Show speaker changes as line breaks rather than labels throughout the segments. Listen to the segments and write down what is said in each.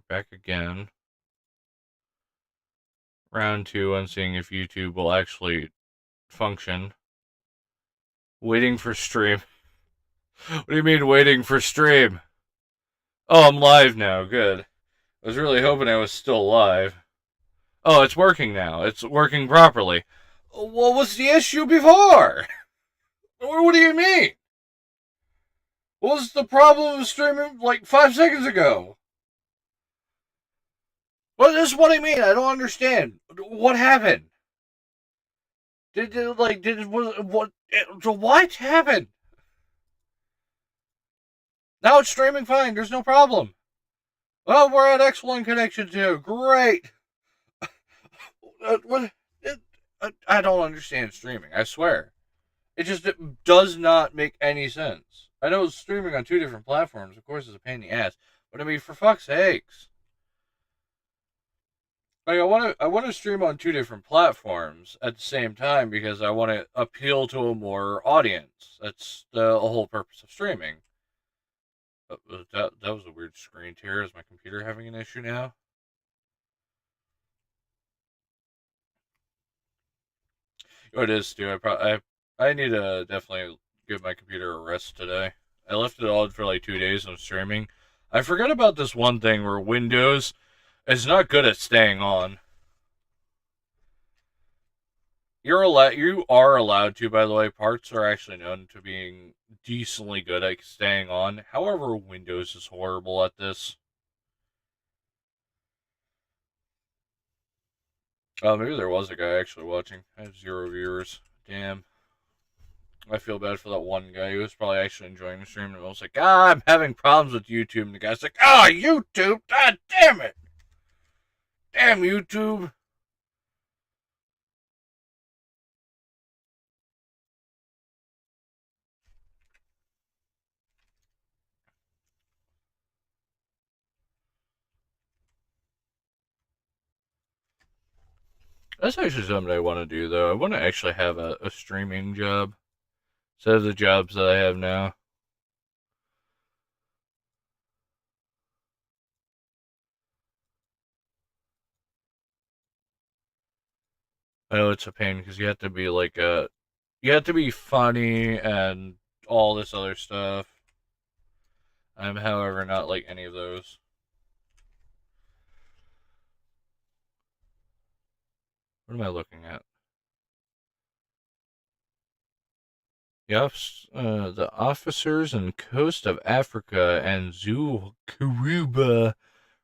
back again. Round 2 on seeing if YouTube will actually function. Waiting for stream. What do you mean waiting for stream? Oh, I'm live now. Good. I was really hoping I was still live. Oh, it's working now. It's working properly. What was the issue before? What do you mean? What was the problem with streaming like 5 seconds ago? Well, this is what I mean. I don't understand. What happened? What happened? Now it's streaming fine. There's no problem. Well, we're at excellent connection too. Great. What? I don't understand streaming. I swear. It does not make any sense. I know streaming on two different platforms, of course, is a pain in the ass. But I mean, for fuck's sakes. Like I want to stream on two different platforms at the same time because I want to appeal to a more audience. That's the whole purpose of streaming. That was a weird screen tear. Is my computer having an issue now? Oh, it is, too. I need to definitely give my computer a rest today. I left it on for like 2 days of streaming. I forgot about this one thing where Windows is not good at staying on. You are allowed to, by the way. Parts are actually known to being decently good at staying on. However, Windows is horrible at this. Oh, maybe there was a guy actually watching. I have 0 viewers. Damn. I feel bad for that one guy who was probably actually enjoying the stream. And I was like, I'm having problems with YouTube. And the guy's like, YouTube? God damn it. Damn YouTube. That's actually something I want to do, though. I want to actually have a streaming job instead of the jobs that I have now. I know it's a pain because you have to be you have to be funny and all this other stuff. I'm, however, not like any of those. What am I looking at? The officers and coast of Africa and Zoo Karuba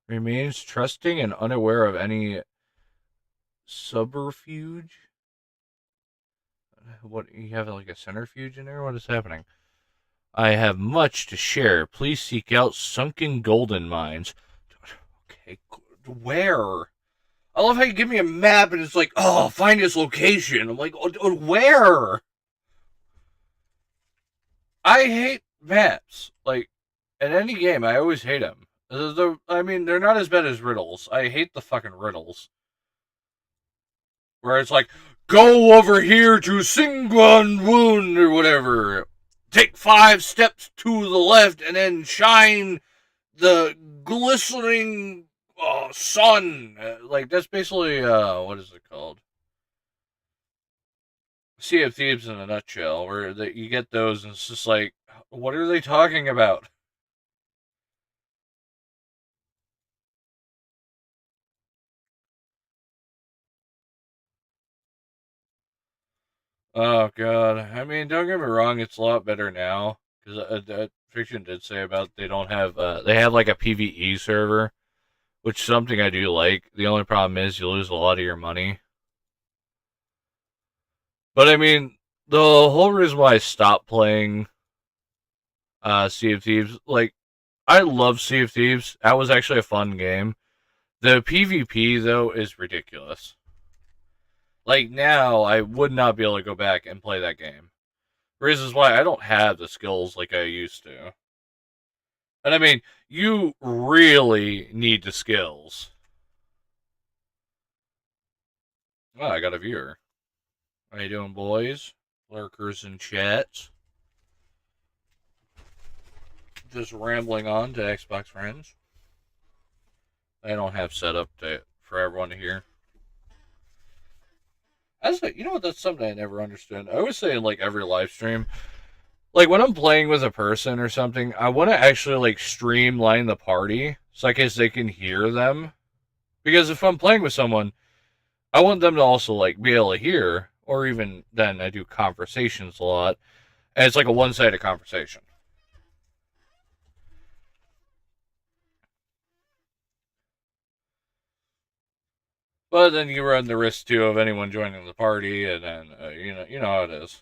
remains trusting and unaware of any subterfuge. What, you have like a centrifuge in there? What is happening? I have much to share. Please seek out sunken golden mines. Okay, where? I love how you give me a map and it's like, oh, find this location. I'm like, where? I hate maps. Like, in any game, I always hate them. I mean, they're not as bad as riddles. I hate the fucking riddles. Where it's like, go over here to Singwan Woon or whatever. Take 5 steps to the left and then shine the glistening sun. Like, that's basically, what is it called? Sea of Thieves in a nutshell, where you get those and it's just like, what are they talking about? Oh god, I mean, don't get me wrong, it's a lot better now because Fiction did say about they have like a PVE server, which is something I do like. The only problem is you lose a lot of your money. But I mean, the whole reason why I stopped playing Sea of Thieves, like, I love Sea of Thieves. That was actually a fun game. The PvP though is ridiculous. Like now, I would not be able to go back and play that game. Reasons why I don't have the skills like I used to. And I mean, you really need the skills. Oh, I got a viewer. How you doing, boys? Lurkers and chats. Just rambling on to Xbox friends. I don't have set up for everyone to hear. As you know what, that's something I never understood. I always say in like every live stream, like when I'm playing with a person or something, I want to actually like streamline the party so I guess they can hear them. Because if I'm playing with someone, I want them to also like be able to hear, or even then I do conversations a lot, and it's like a one-sided conversation. But then you run the risk too of anyone joining the party, and then you know how it is.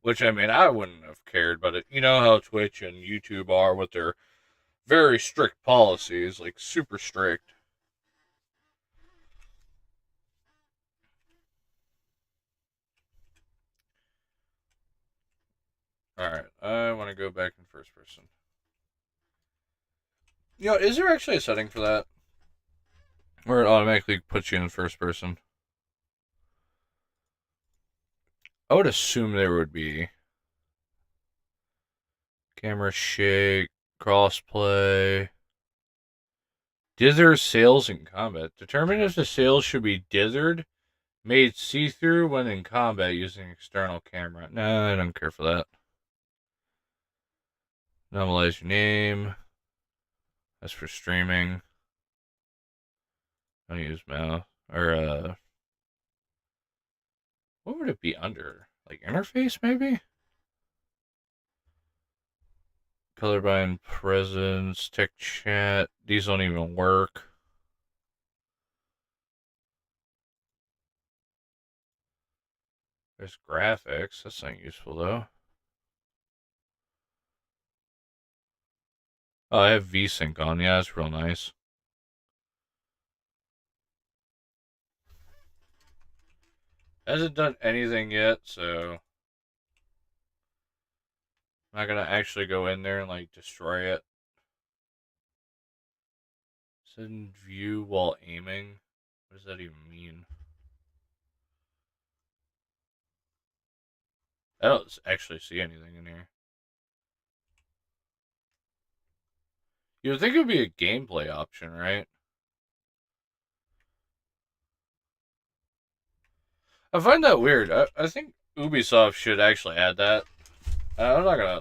Which I mean, I wouldn't have cared, but you know how Twitch and YouTube are with their very strict policies, like super strict. All right, I want to go back in first person. You know, is there actually a setting for that where it automatically puts you in first person? I would assume there would be. Camera shake, crossplay, dither sails in combat. Determine if the sails should be dithered, made see-through when in combat using external camera. Nah, I don't care for that. Normalize your name. That's for streaming. Don't use mouse. Or, what would it be under? Like interface, maybe? Colorblind presence, tech chat. These don't even work. There's graphics. That's not useful, though. Oh, I have VSync on. Yeah, that's real nice. Hasn't done anything yet, so I'm not gonna actually go in there and like destroy it. Send view while aiming. What does that even mean? I don't actually see anything in here. You would think it would be a gameplay option, right? I find that weird. I think Ubisoft should actually add that. I'm not gonna.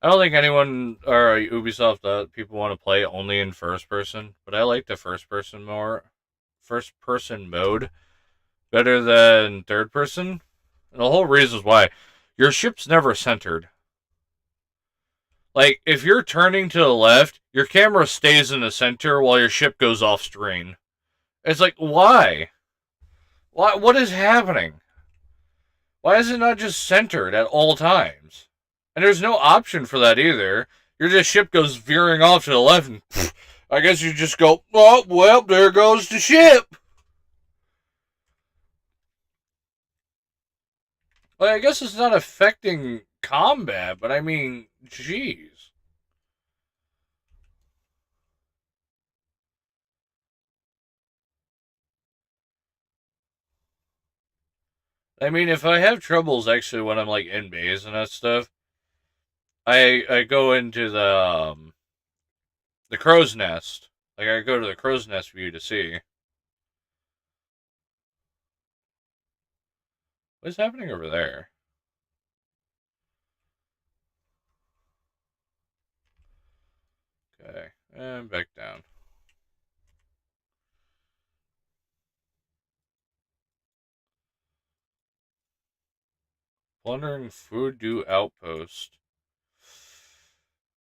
I don't think anyone or Ubisoft people want to play only in first person, but I like the first person mode better than third person. And the whole reason is why your ship's never centered. Like if you're turning to the left, your camera stays in the center while your ship goes off screen. It's like why? Why? What is happening? Why is it not just centered at all times? And there's no option for that either. Your just ship goes veering off to the left, and I guess you just go, oh well, there goes the ship. Like I guess it's not affecting combat, but I mean, jeez. I mean, if I have troubles actually when I'm like in base and that stuff, I go into the crow's nest. Like I go to the crow's nest view to see what's happening over there. Okay, and back down. Plundering Fudu Outpost.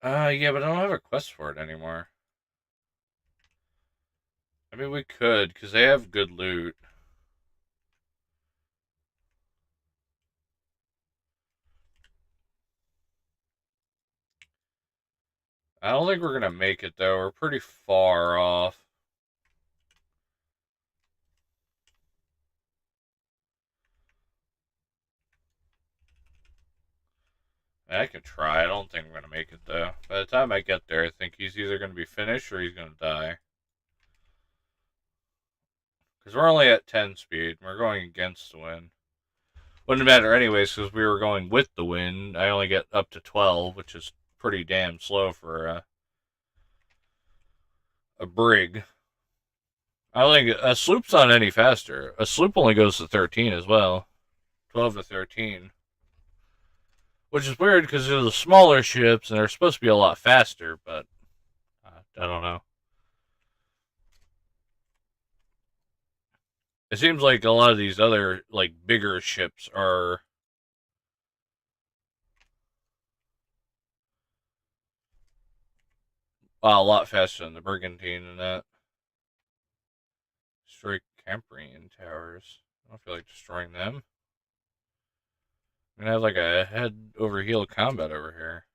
Yeah, but I don't have a quest for it anymore. I mean, we could, because they have good loot. I don't think we're gonna make it, though. We're pretty far off. I can try. I don't think we're gonna make it, though. By the time I get there, I think he's either gonna be finished or he's gonna die. Because we're only at 10 speed. And we're going against the wind. Wouldn't matter anyways because we were going with the wind. I only get up to 12, which is pretty damn slow for a brig. I don't think a sloop's not any faster. A sloop only goes to 13 as well. 12 to 13. Which is weird because they're the smaller ships and they're supposed to be a lot faster, but I don't know. It seems like a lot of these other, like, bigger ships are a lot faster than the Brigantine and that. Destroy Cambrian towers. I don't feel like destroying them. I'm gonna have like a head over heel combat over here.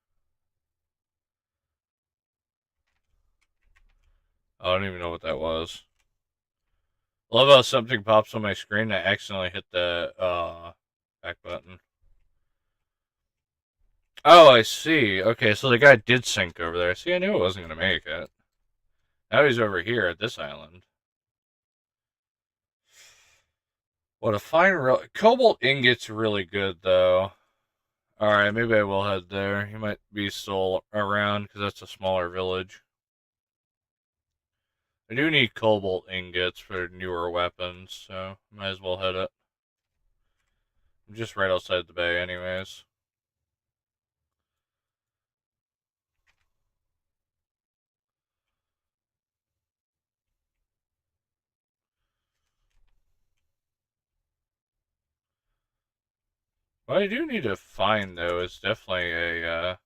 I don't even know what that was. I love how something pops on my screen and I accidentally hit the back button. Oh, I see. Okay, so the guy did sink over there. See, I knew it wasn't going to make it. Now he's over here at this island. What a fine... Cobalt ingot's really good, though. Alright, maybe I will head there. He might be still around, because that's a smaller village. I do need cobalt ingots for newer weapons, so might as well head it. I'm just right outside the bay anyways. What I do need to find, though, is definitely a,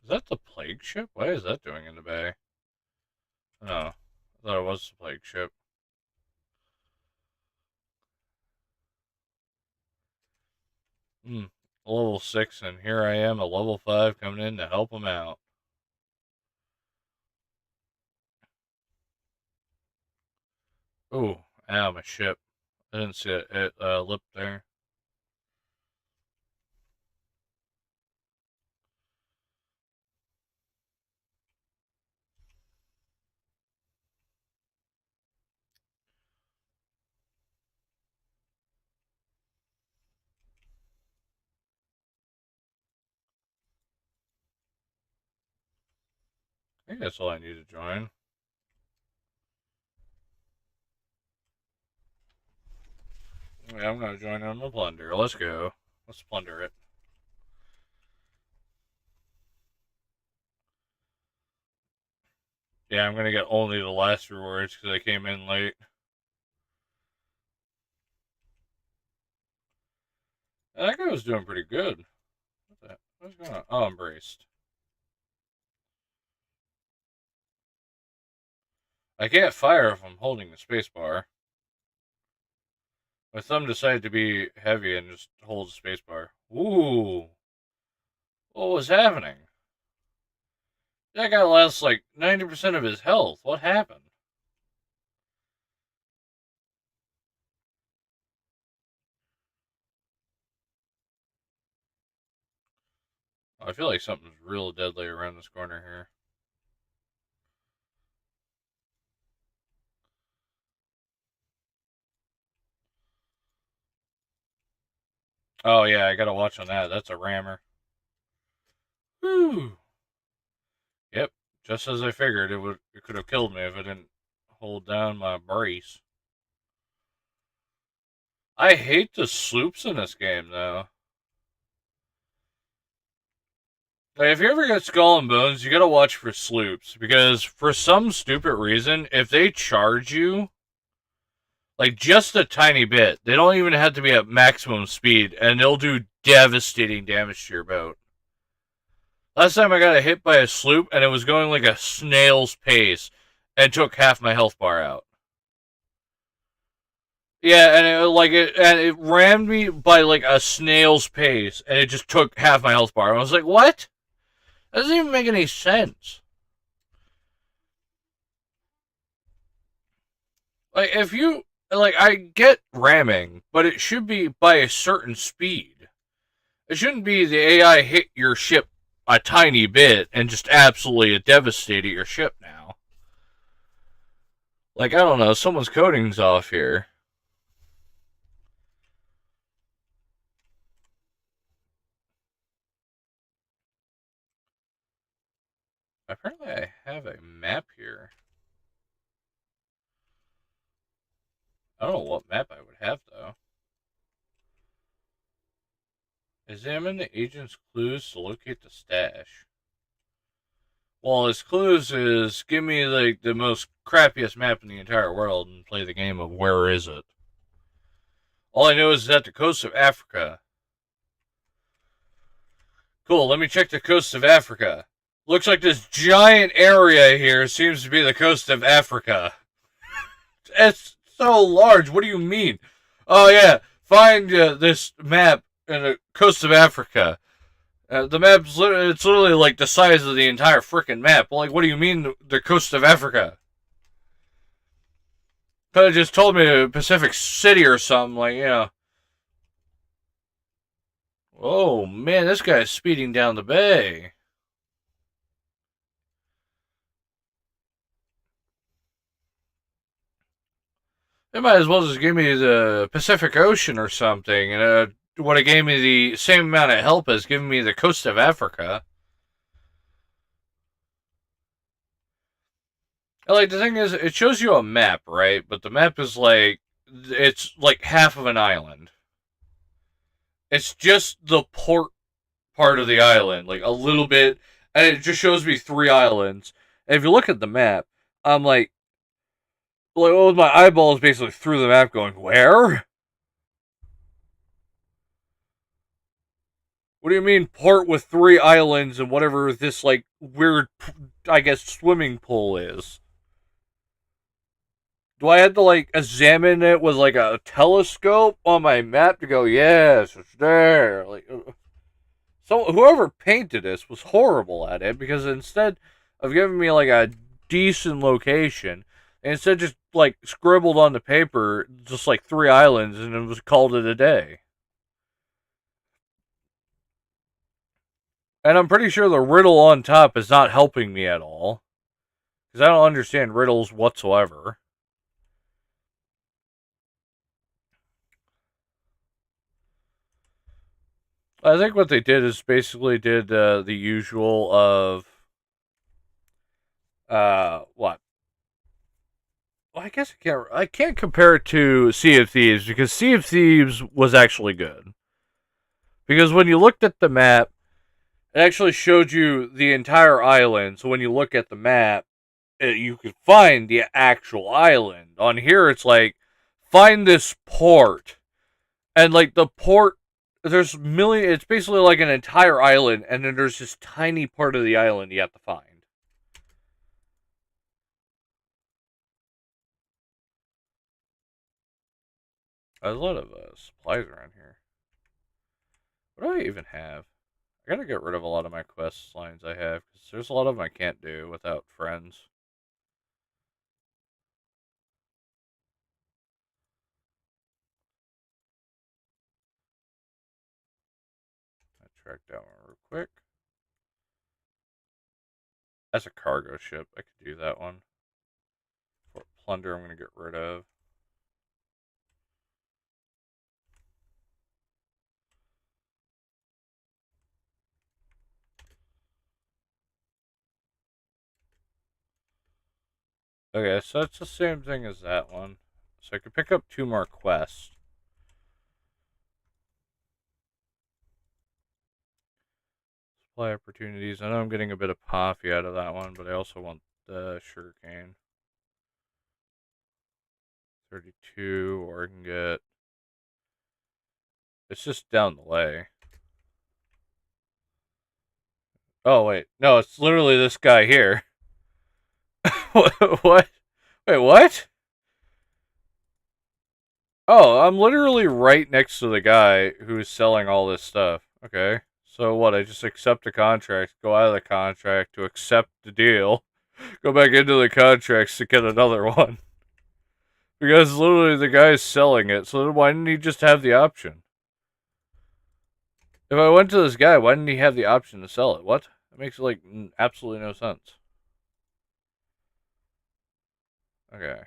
is that the plague ship? What is that doing in the bay? Oh, I thought it was the plague ship. Level 6, and here I am, a level 5, coming in to help him out. Ooh, ow, my ship. I didn't see it. It lipped there. I think that's all I need to join. Yeah, I'm gonna join on the plunder. Let's go. Let's plunder it. Yeah, I'm gonna get only the last rewards because I came in late. That guy was doing pretty good. What's going on? Oh, embraced. I can't fire if I'm holding the spacebar. My thumb decided to be heavy and just hold the spacebar. Ooh. What was happening? That guy lost like 90% of his health. What happened? I feel like something's real deadly around this corner here. Oh yeah, I gotta watch on that. That's a rammer. Whew. Yep, just as I figured, it could have killed me if I didn't hold down my brace. I hate the sloops in this game though. Like, if you ever get Skull and Bones, you gotta watch for sloops because for some stupid reason, if they charge you like just a tiny bit, they don't even have to be at maximum speed, and they'll do devastating damage to your boat. Last time I got hit by a sloop, and it was going like a snail's pace, and took half my health bar out. Yeah, and it rammed me by like a snail's pace, and it just took half my health bar. I was like, what? That doesn't even make any sense. Like, if you like, I get ramming, but it should be by a certain speed. It shouldn't be the AI hit your ship a tiny bit and just absolutely devastated your ship now. Like, I don't know, someone's coding's off here. Apparently, I have a map here. I don't know what map I would have, though. Examine the agent's clues to locate the stash. Well, his clues is give me like the most crappiest map in the entire world and play the game of where is it. All I know is it's at the coast of Africa. Cool, let me check the coast of Africa. Looks like this giant area here seems to be the coast of Africa. It's so large. What do you mean? Oh, yeah. Find this map in the coast of Africa. The map's it's literally like the size of the entire freaking map. Like, what do you mean the coast of Africa? Could have just told me Pacific City or something. Like, you know. Oh, man, this guy's speeding down the bay. They might as well just give me the Pacific Ocean or something. And would have gave me the same amount of help as giving me the coast of Africa. Like, the thing is, it shows you a map, right? But the map is like, it's like half of an island. It's just the port part of the island, like a little bit, and it just shows me three islands. And if you look at the map, I'm like, well, my eyeballs basically through the map going, where? What do you mean port with three islands and whatever this, like, weird, I guess, swimming pool is? Do I have to, like, examine it with, like, a telescope on my map to go, yes, it's there? Like, so whoever painted this was horrible at it because instead of giving me, like, a decent location, they instead just, like, scribbled on the paper just, like, three islands and it was called it a day. And I'm pretty sure the riddle on top is not helping me at all. Because I don't understand riddles whatsoever. I think what they did is basically did the usual of what? Well, I guess I can't compare it to Sea of Thieves because Sea of Thieves was actually good. Because when you looked at the map, it actually showed you the entire island. So when you look at the map, you could find the actual island. On here, it's like find this port, and like the port, there's million. It's basically like an entire island, and then there's this tiny part of the island you have to find. There's a lot of supplies around here. What do I even have? I gotta get rid of a lot of my quest lines I have because there's a lot of them I can't do without friends. I track that one real quick. As a cargo ship, I could do that one. For plunder, I'm gonna get rid of. Okay, so it's the same thing as that one. So I could pick up two more quests. Supply opportunities. I know I'm getting a bit of coffee out of that one, but I also want the sugarcane. 32, or I can get. It's just down the way. Oh, wait. No, it's literally this guy here. What? Wait, what? Oh, I'm literally right next to the guy who's selling all this stuff. Okay. So what? I just accept the contract, go out of the contract to accept the deal, go back into the contracts to get another one. Because literally the guy's selling it, so why didn't he just have the option? If I went to this guy, why didn't he have the option to sell it? What? That makes like absolutely no sense. Okay.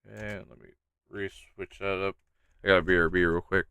And let me re-switch that up. I got a BRB real quick.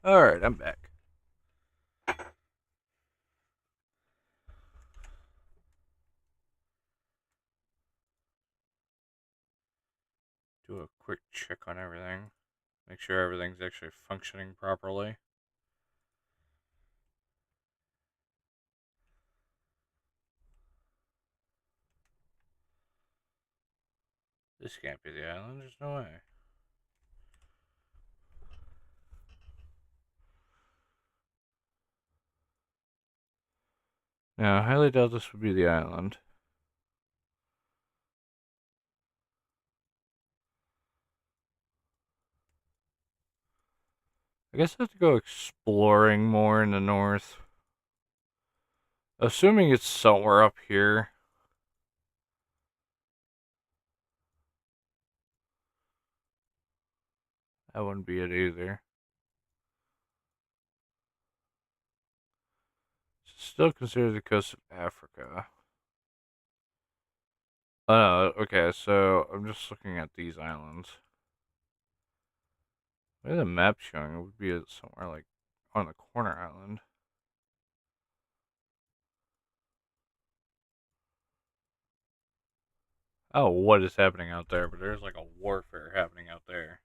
Alright, I'm back. Do a quick check on everything. Make sure everything's actually functioning properly. This can't be the island, there's no way. Now, I highly doubt this would be the island. I guess I have to go exploring more in the north. Assuming it's somewhere up here. That wouldn't be it either. Still considered the coast of Africa. Okay, so I'm just looking at these islands. Where the map showing it would be somewhere like on the corner island. Oh, what is happening out there? But there's like a warfare happening out there.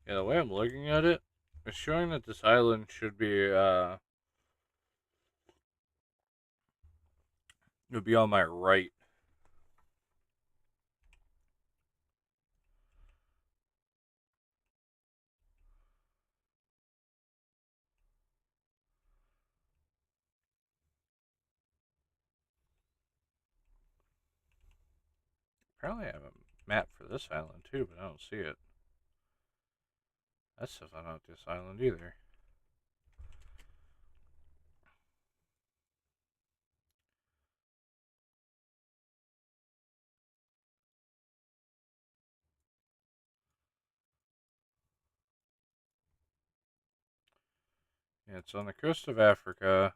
Yeah, the way I'm looking at it, it's showing that this island should be it would be on my right. Apparently I have a map for this island too, but I don't see it. That's definitely not this island either. Yeah, it's on the coast of Africa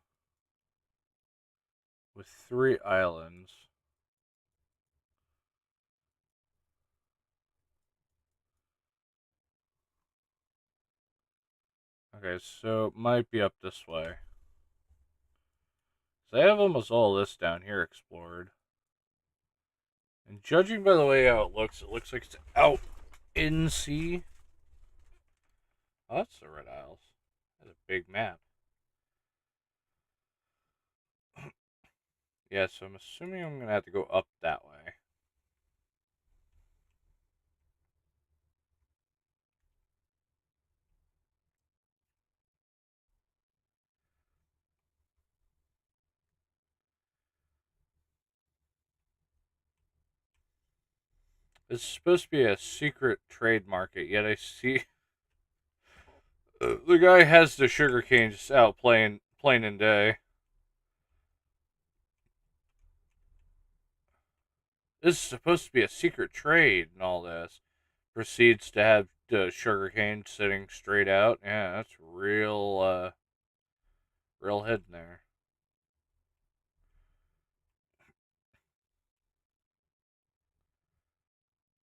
with 3 islands. Okay, so it might be up this way. So I have almost all this down here explored. And judging by the way how it looks like it's out in sea. Oh, that's the Red Isles. That's a big map. Yeah, so I'm assuming I'm gonna have to go up that way. This is supposed to be a secret trade market, yet I see the guy has the sugarcane just out plain in day. This is supposed to be a secret trade and all this. Proceeds to have the sugarcane sitting straight out. Yeah, that's real hidden there.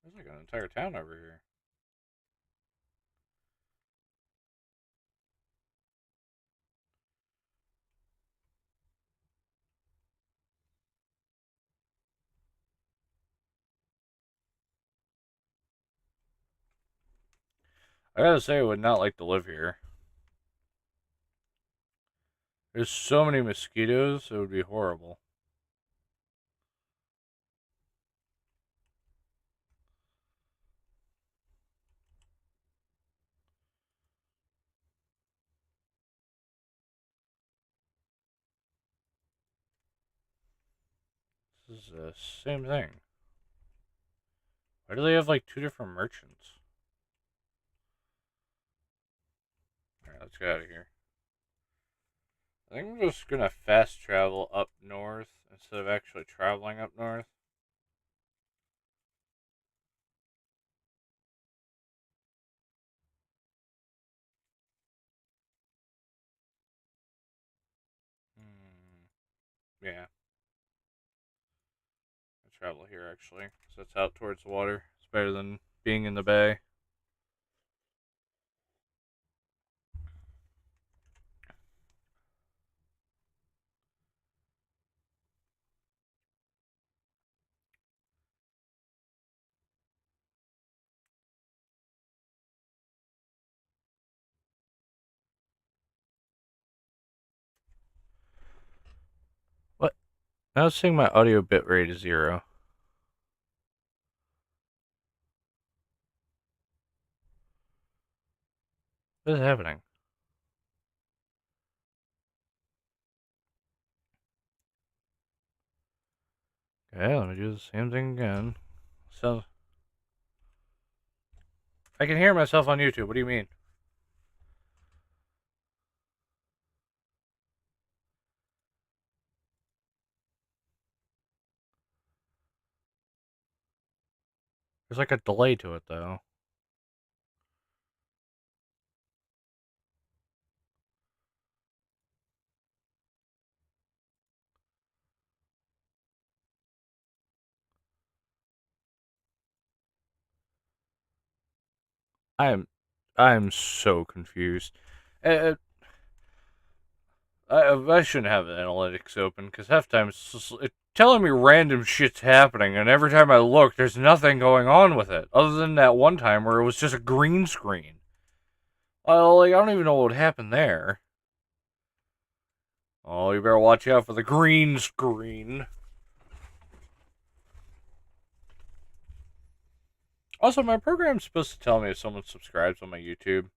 There's like an entire town over here. I gotta say, I would not like to live here. There's so many mosquitoes, it would be horrible. This is the same thing. Why do they have like two different merchants? Alright, let's get out of here. I think I'm just gonna fast travel up north instead of actually traveling up north. Hmm. Yeah, I travel here actually, so it's out towards the water. It's better than being in the bay. What? Now it's saying my audio bitrate is 0. What is happening? Okay, let me do the same thing again. So I can hear myself on YouTube. What do you mean? There's like a delay to it though. I am, I am so confused. Uh, I shouldn't have analytics open because half the time it's telling me random shit's happening, and every time I look, there's nothing going on with it other than that one time where it was just a green screen. Like I don't even know what happened there. Oh, you better watch out for the green screen. Also, my program's supposed to tell me if someone subscribes on my YouTube,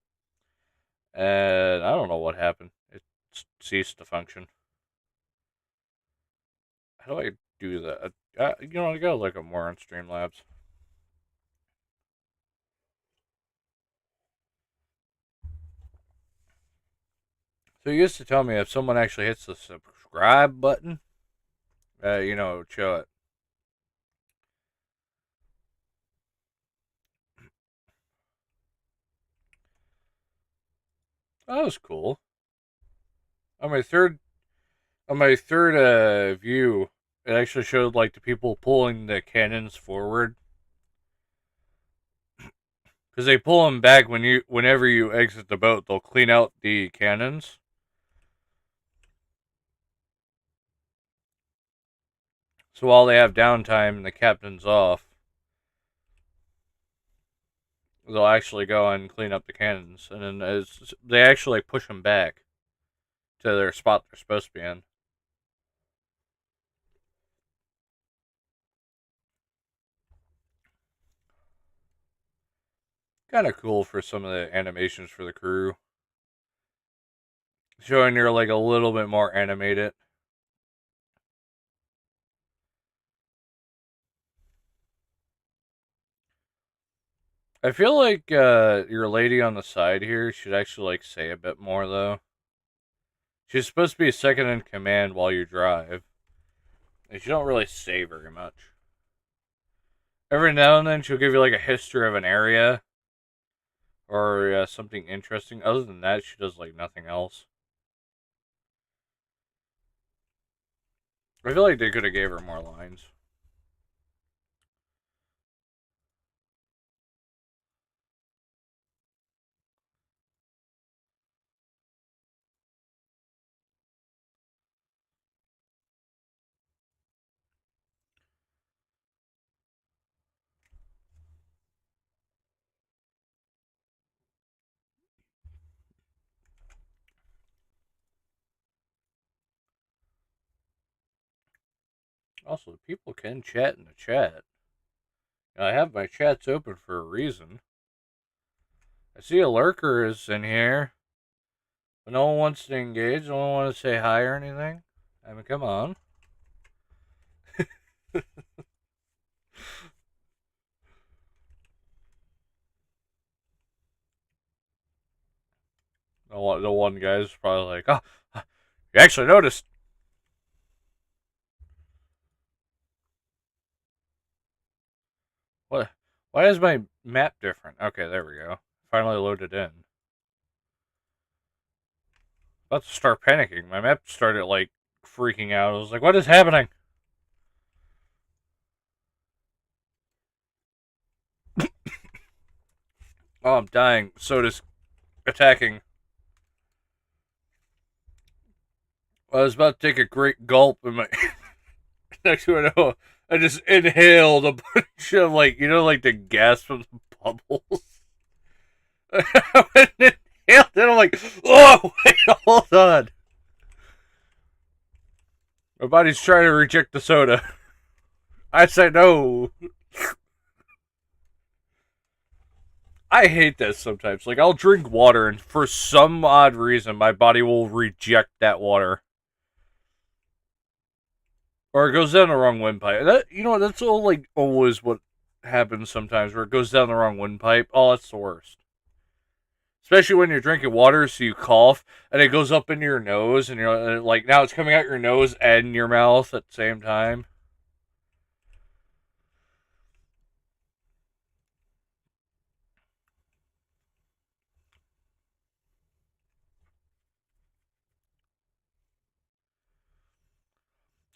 and I don't know what happened. It ceased to function. How do I do that? I gotta look up more on Streamlabs. So you used to tell me if someone actually hits the subscribe button, show it. Oh, that was cool. On my third, view, it actually showed like the people pulling the cannons forward. Because they pull them back whenever you exit the boat. They'll clean out the cannons. So while they have downtime and the captain's off, they'll actually go and clean up the cannons, and then they actually push them back to their spot they're supposed to be in. Kind of cool for some of the animations for the crew, showing you're like a little bit more animated. I feel like your lady on the side here should actually like say a bit more though. She's supposed to be second in command while you drive, and she don't really say very much. Every now and then she'll give you like a history of an area or something interesting. Other than that, she does like nothing else. I feel like they could have gave her more lines. Also, people can chat in the chat. I have my chats open for a reason. I see a lurker is in here, but no one wants to engage. No one wants to say hi or anything. I mean, come on. The one guy's probably like, oh, you actually noticed. What? Why is my map different? Okay, there we go. Finally loaded in. About to start panicking. My map started like freaking out. I was like, what is happening? Oh, I'm dying. Soda's attacking. I was about to take a great gulp in my. Next thing I know, I just inhaled a bunch of like, like the gas from the bubbles. I went and inhaled it. I'm like, oh, wait, hold on. My body's trying to reject the soda. I said no. I hate this sometimes. Like, I'll drink water, and for some odd reason, my body will reject that water. Or it goes down the wrong windpipe. That's all, like, always what happens sometimes, where it goes down the wrong windpipe. Oh, that's the worst. Especially when you're drinking water, so you cough, and it goes up into your nose, and you're like, now it's coming out your nose and your mouth at the same time.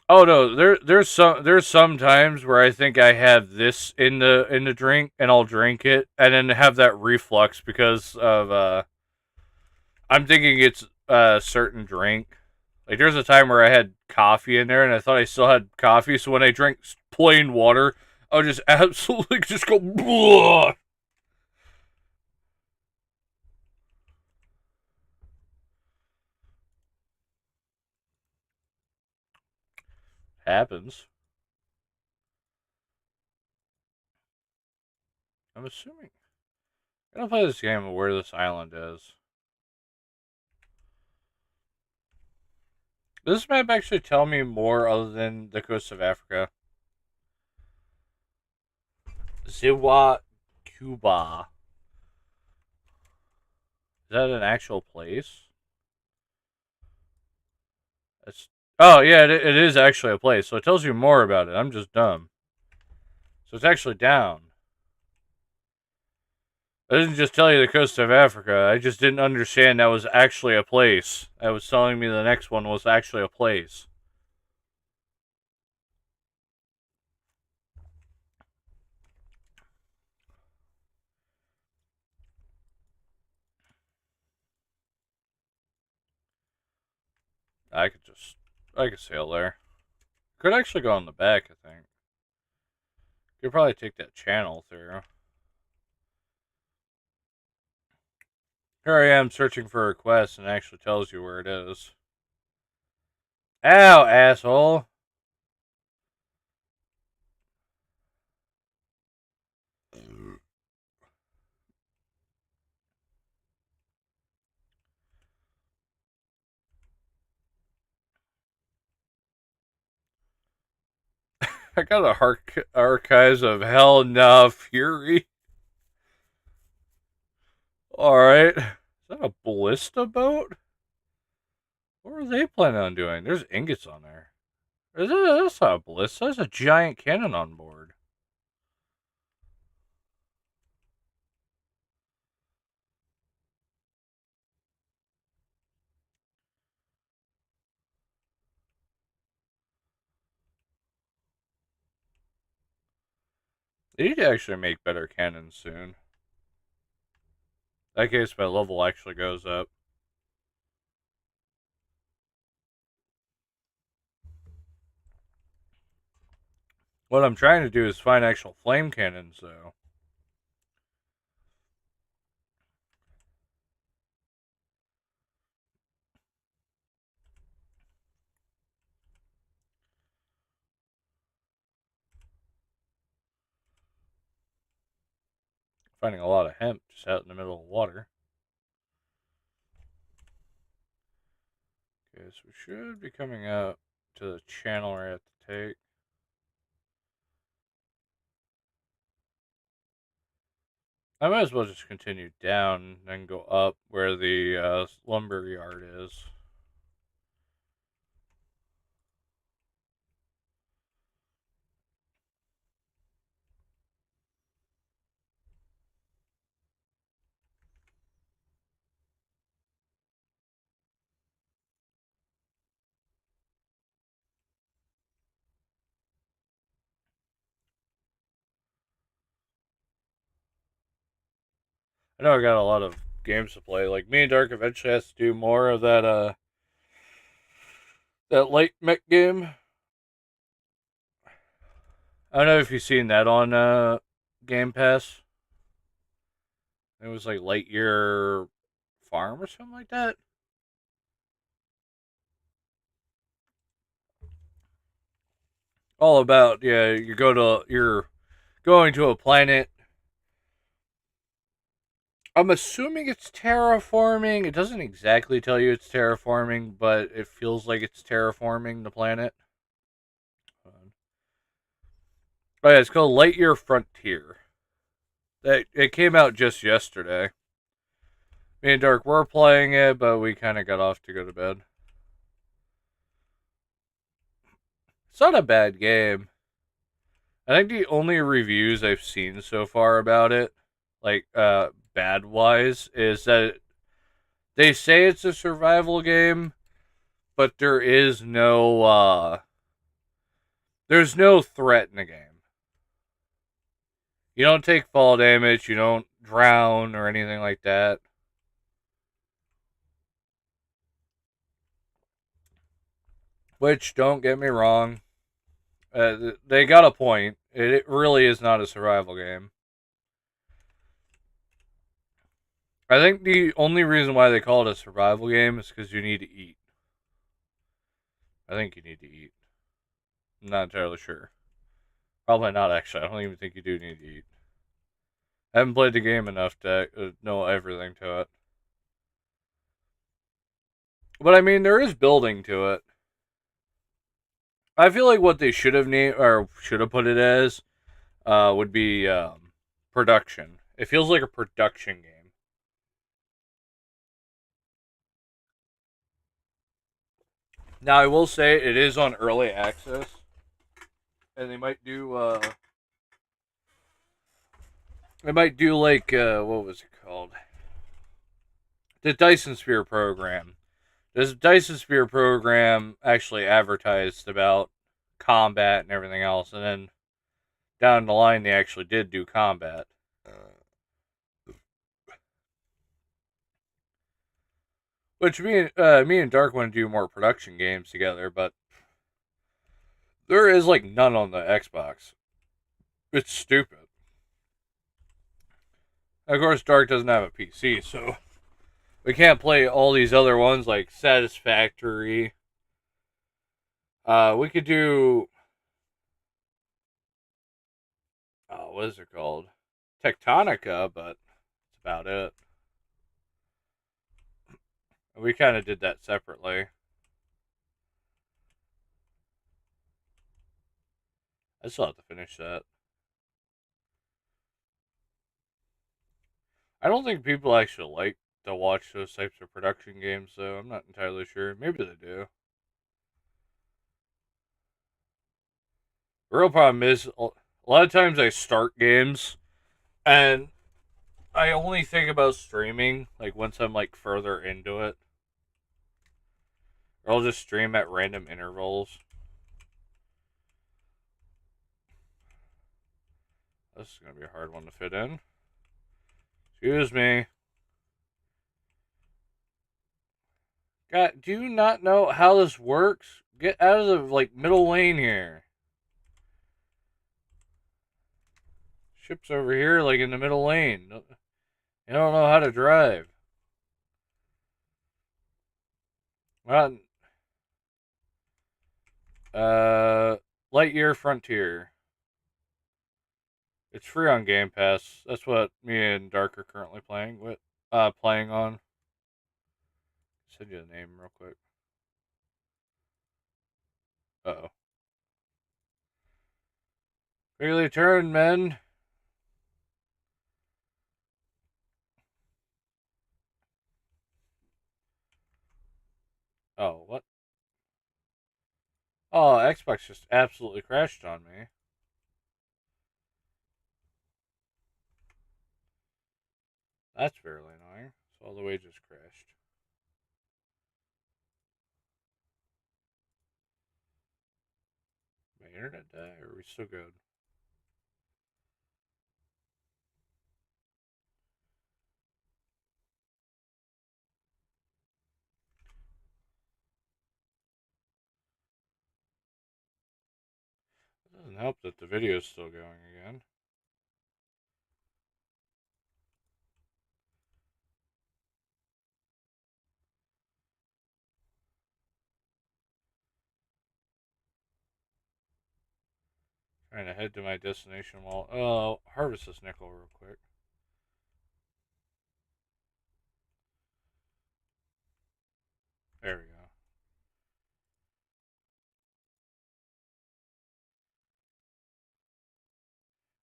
Oh no, there's some times where I think I have this in the drink, and I'll drink it and then have that reflux because of I'm thinking it's a certain drink. Like there's a time where I had coffee in there and I thought I still had coffee, so when I drank plain water, I would just absolutely just go Bleh! Happens. I'm assuming. I don't play this game of where this island is. Does this map actually tell me more other than the coast of Africa? Ziwa, Cuba. Is that an actual place? It's, oh, yeah, it is actually a place. So it tells you more about it. I'm just dumb. So it's actually down. It doesn't just tell you the coast of Africa. I just didn't understand that was actually a place. That was telling me the next one was actually a place. I could sail there. Could actually go on the back, I think. Could probably take that channel through. Here I am searching for a quest and it actually tells you where it is. Ow, asshole! I got a archives of hell nah fury. Alright. Is that a ballista boat? What were they planning on doing? There's ingots on there. That's not a ballista. That's a giant cannon on board. They need to actually make better cannons soon. In that case, my level actually goes up. What I'm trying to do is find actual flame cannons, though. Finding a lot of hemp just out in the middle of water. Okay, so we should be coming out to the channel we're at to take. I might as well just continue down and then go up where the lumber yard is. I know I got a lot of games to play. Like me and Dark eventually has to do more of that light mech game. I don't know if you've seen that on Game Pass. It was like Lightyear Farm or something like that. All about you're going to a planet. I'm assuming it's terraforming. It doesn't exactly tell you it's terraforming, but it feels like it's terraforming the planet. Oh yeah, it's called Lightyear Frontier. It came out just yesterday. Me and Dark were playing it, but we kind of got off to go to bed. It's not a bad game. I think the only reviews I've seen so far about it, like bad wise, is that they say it's a survival game, but there's no threat in the game. You don't take fall damage, you don't drown or anything like that. Which, don't get me wrong, they got a point. It really is not a survival game. I think the only reason why they call it a survival game is because you need to eat. I think you need to eat. I'm not entirely sure. Probably not, actually. I don't even think you do need to eat. I haven't played the game enough to know everything to it. But I mean, there is building to it. I feel like what they should have named or should have put it as would be production. It feels like a production game. Now I will say it is on early access, and they might do like what was it called? The Dyson Sphere program. This Dyson Sphere program actually advertised about combat and everything else, and then down the line they actually did do combat. Which me and Dark want to do more production games together, but there is like none on the Xbox. It's stupid. Of course, Dark doesn't have a PC, so we can't play all these other ones like Satisfactory. We could do what is it called? Tectonica, but that's about it. We kind of did that separately. I still have to finish that. I don't think people actually like to watch those types of production games, though. I'm not entirely sure. Maybe they do. The real problem is a lot of times I start games and I only think about streaming like once I'm like further into it. Or I'll just stream at random intervals. This is gonna be a hard one to fit in. Excuse me. God, do you not know how this works? Get out of the like middle lane here. Ship's over here, like in the middle lane. You don't know how to drive. Well, Lightyear Frontier. It's free on Game Pass. That's what me and Dark are currently playing with. Playing on. Send you the name real quick. Uh oh. Quickly turn, men. Oh, what? Oh, Xbox just absolutely crashed on me. That's fairly annoying. So all the way just crashed. My internet died, or are we still good? It doesn't help that the video is still going again. Trying to head to my destination while harvest this nickel real quick. There we go.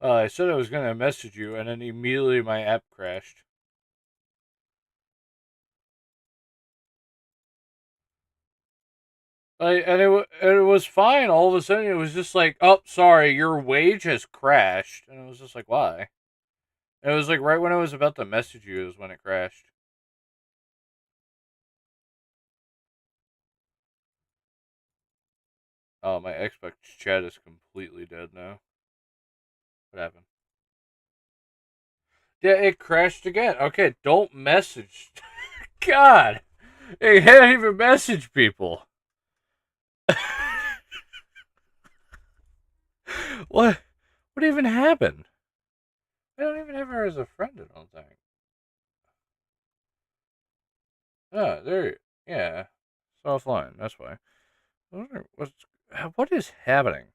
I said I was gonna message you, and then immediately my app crashed. And it was fine. All of a sudden, it was just like, "Oh, sorry, your wage has crashed," and it was just like, "Why?" And it was like right when I was about to message you is when it crashed. Oh, my Xbox chat is completely dead now. What happened? Yeah, it crashed again. Okay, don't message. God, I can't even message people. What? What even happened? I don't even have her as a friend. I don't think. Oh, there. Yeah, it's offline. That's why. What's what is happening?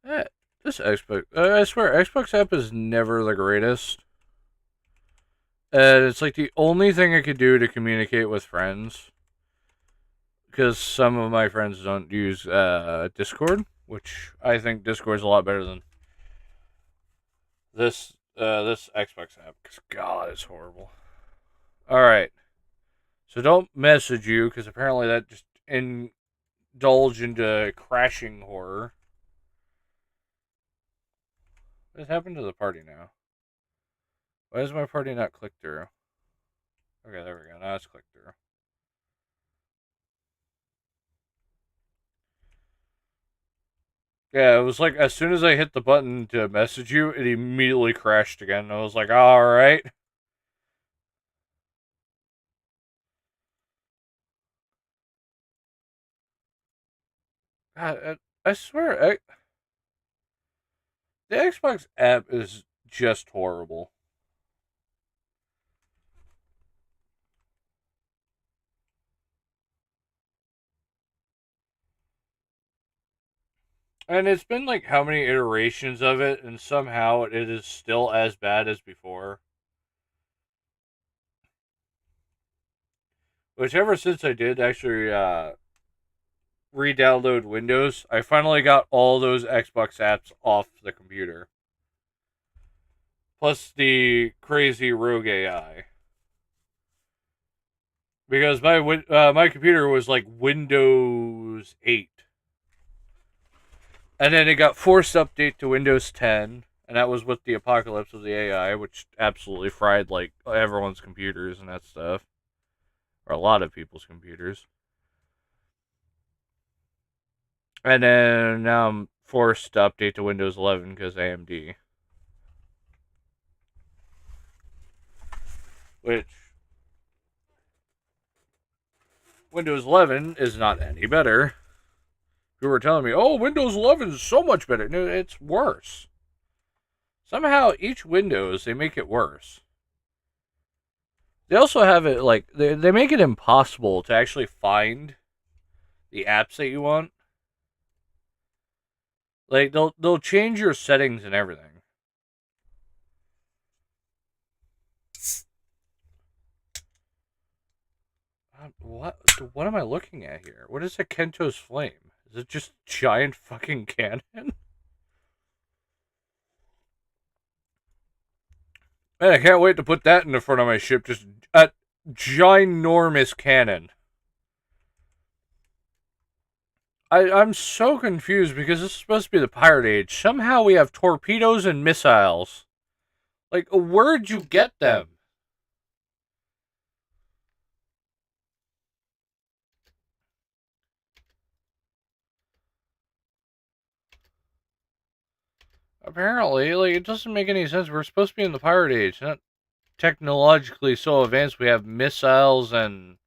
Eh, this Xbox. I swear, Xbox app is never the greatest. And it's like the only thing I could do to communicate with friends. Because some of my friends don't use Discord, which I think Discord is a lot better than this Xbox app. Because God, it's horrible. All right, so don't message you because apparently that just indulged into crashing horror. What happened to the party now? Why does my party not click through? Okay, there we go. Now it's clicked through. Yeah, it was like as soon as I hit the button to message you, it immediately crashed again. I was like, all right. God, I swear, the Xbox app is just horrible. And it's been like how many iterations of it, and somehow it is still as bad as before. Which ever since I did actually re-download Windows, I finally got all those Xbox apps off the computer. Plus the crazy rogue AI. Because my computer was like Windows 8. And then it got forced update to Windows 10, and that was with the apocalypse of the AI, which absolutely fried like everyone's computers and that stuff, or a lot of people's computers. And then now I'm forced to update to Windows 11 because AMD, which Windows 11 is not any better. People were telling me, "Oh, Windows 11 is so much better." No, it's worse. Somehow, each Windows they make it worse. They also have it like they make it impossible to actually find the apps that you want. Like they'll change your settings and everything. What am I looking at here? What is a Kento's flame? Is it just giant fucking cannon? Man, I can't wait to put that in the front of my ship. Just a ginormous cannon. I'm so confused because this is supposed to be the pirate age. Somehow we have torpedoes and missiles. Like, where'd you get them? Apparently, like, it doesn't make any sense. We're supposed to be in the pirate age, not technologically so advanced. We have missiles and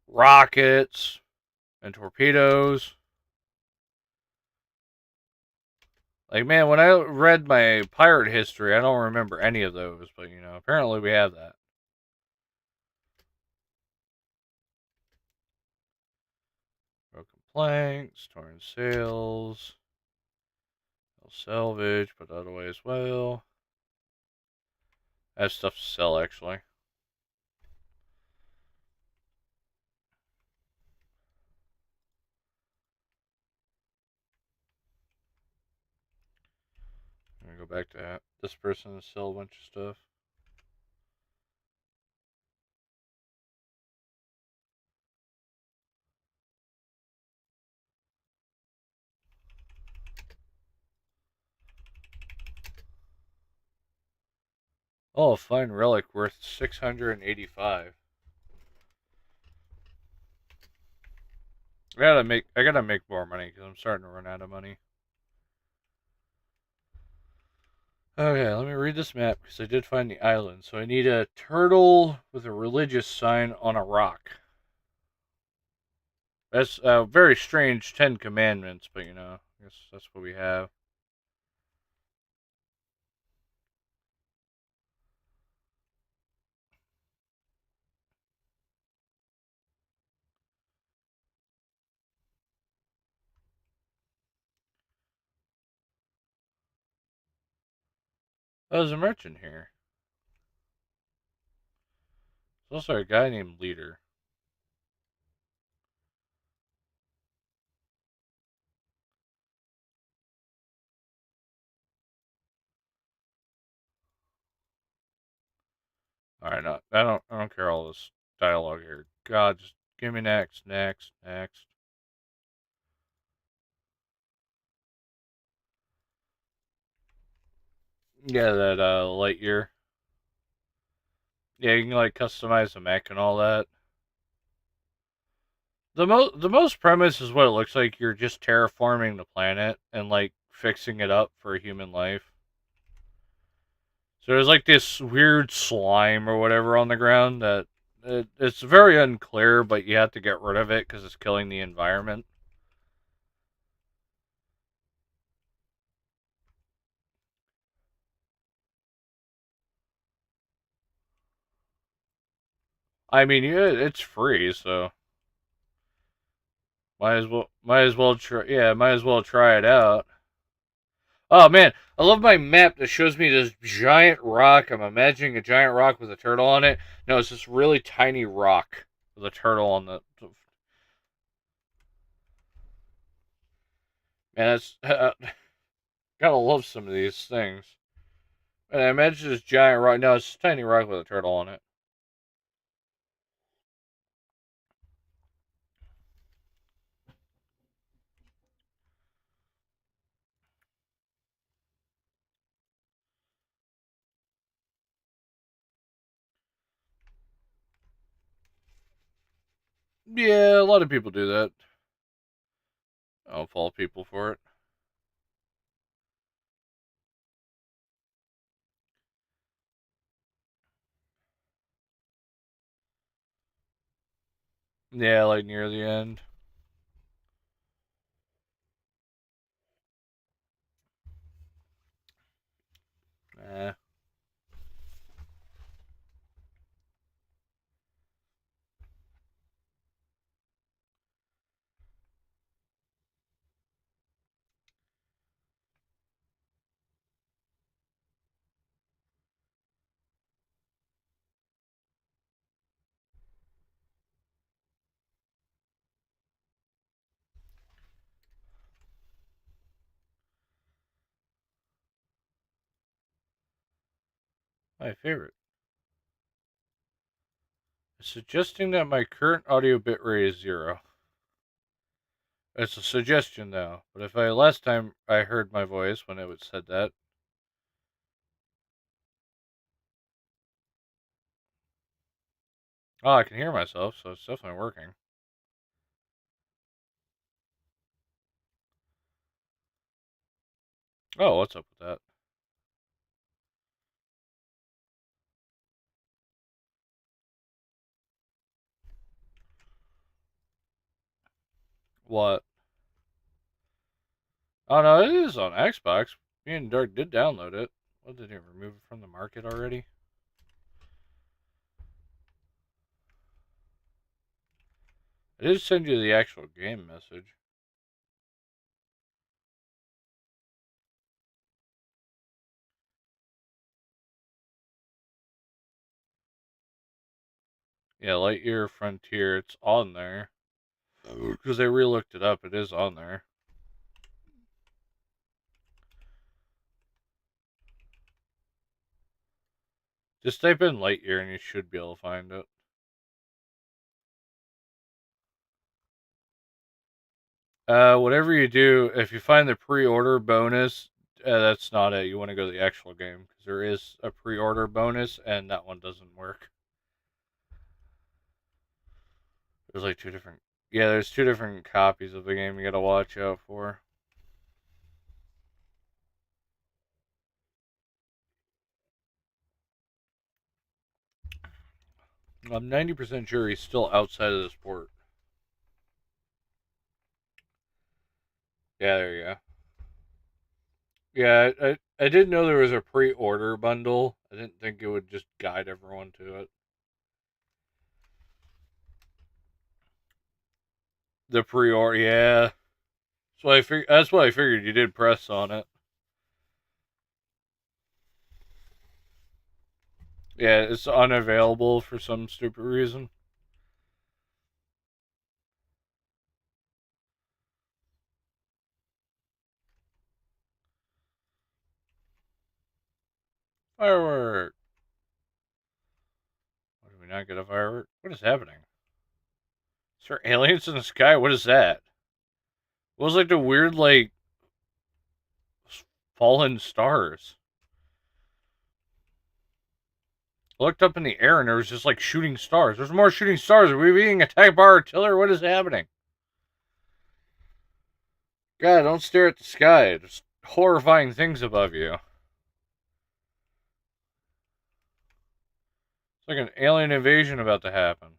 rockets and torpedoes. Like, man, when I read my pirate history, I don't remember any of those, but apparently we have that. Broken planks, torn sails, salvage, put that away as well. I have stuff to sell, actually. I'm gonna go back to this person and sell a bunch of stuff. Oh, a fine relic worth 685. I gotta make more money because I'm starting to run out of money. Okay, let me read this map because I did find the island. So I need a turtle with a religious sign on a rock. That's a very strange Ten Commandments, but I guess that's what we have. Oh, there's a merchant here. There's also a guy named Leader. All right, no, I don't care all this dialogue here. God, just give me next, next, next. Yeah, that Lightyear. Yeah, you can like customize the mech and all that. the most premise is what it looks like. You're just terraforming the planet and like fixing it up for human life. So there's like this weird slime or whatever on the ground that it's very unclear, but you have to get rid of it because it's killing the environment. I mean, yeah, it's free, so might as well try. Yeah, might as well try it out. Oh man, I love my map that shows me this giant rock. I'm imagining a giant rock with a turtle on it. No, it's this really tiny rock with a turtle on the. Man, that's gotta love some of these things. And I imagine this giant rock. No, it's a tiny rock with a turtle on it. Yeah, a lot of people do that. I don't fault people for it. Yeah, like near the end. Eh, my favorite. It's suggesting that my current audio bitrate is 0. It's a suggestion though. But if I last time I heard my voice when it was said that. Oh, I can hear myself, so it's definitely working. Oh, what's up with that? What? Oh no, it is on Xbox. Me and Dark did download it. What, did it remove it from the market already? I did send you the actual game message. Yeah, Lightyear Frontier. It's on there because I re-looked it up. It is on there. Just type in Lightyear and you should be able to find it. Whatever you do, if you find the pre-order bonus, that's not it. You want to go to the actual game because there is a pre-order bonus, and that one doesn't work. There's like two different. Yeah, there's two different copies of the game you gotta watch out for. I'm 90% sure he's still outside of this port. Yeah, there you go. Yeah, I didn't know there was a pre-order bundle. I didn't think it would just guide everyone to it. The pre-order, yeah. That's what I figured you did press on it. Yeah, it's unavailable for some stupid reason. Firework. Why did we not get a firework? What is happening? Is there aliens in the sky? What is that? What was like the weird like fallen stars? I looked up in the air and there was just like shooting stars. There's more shooting stars. Are we being attacked by artillery? What is happening? God, don't stare at the sky. There's horrifying things above you. It's like an alien invasion about to happen.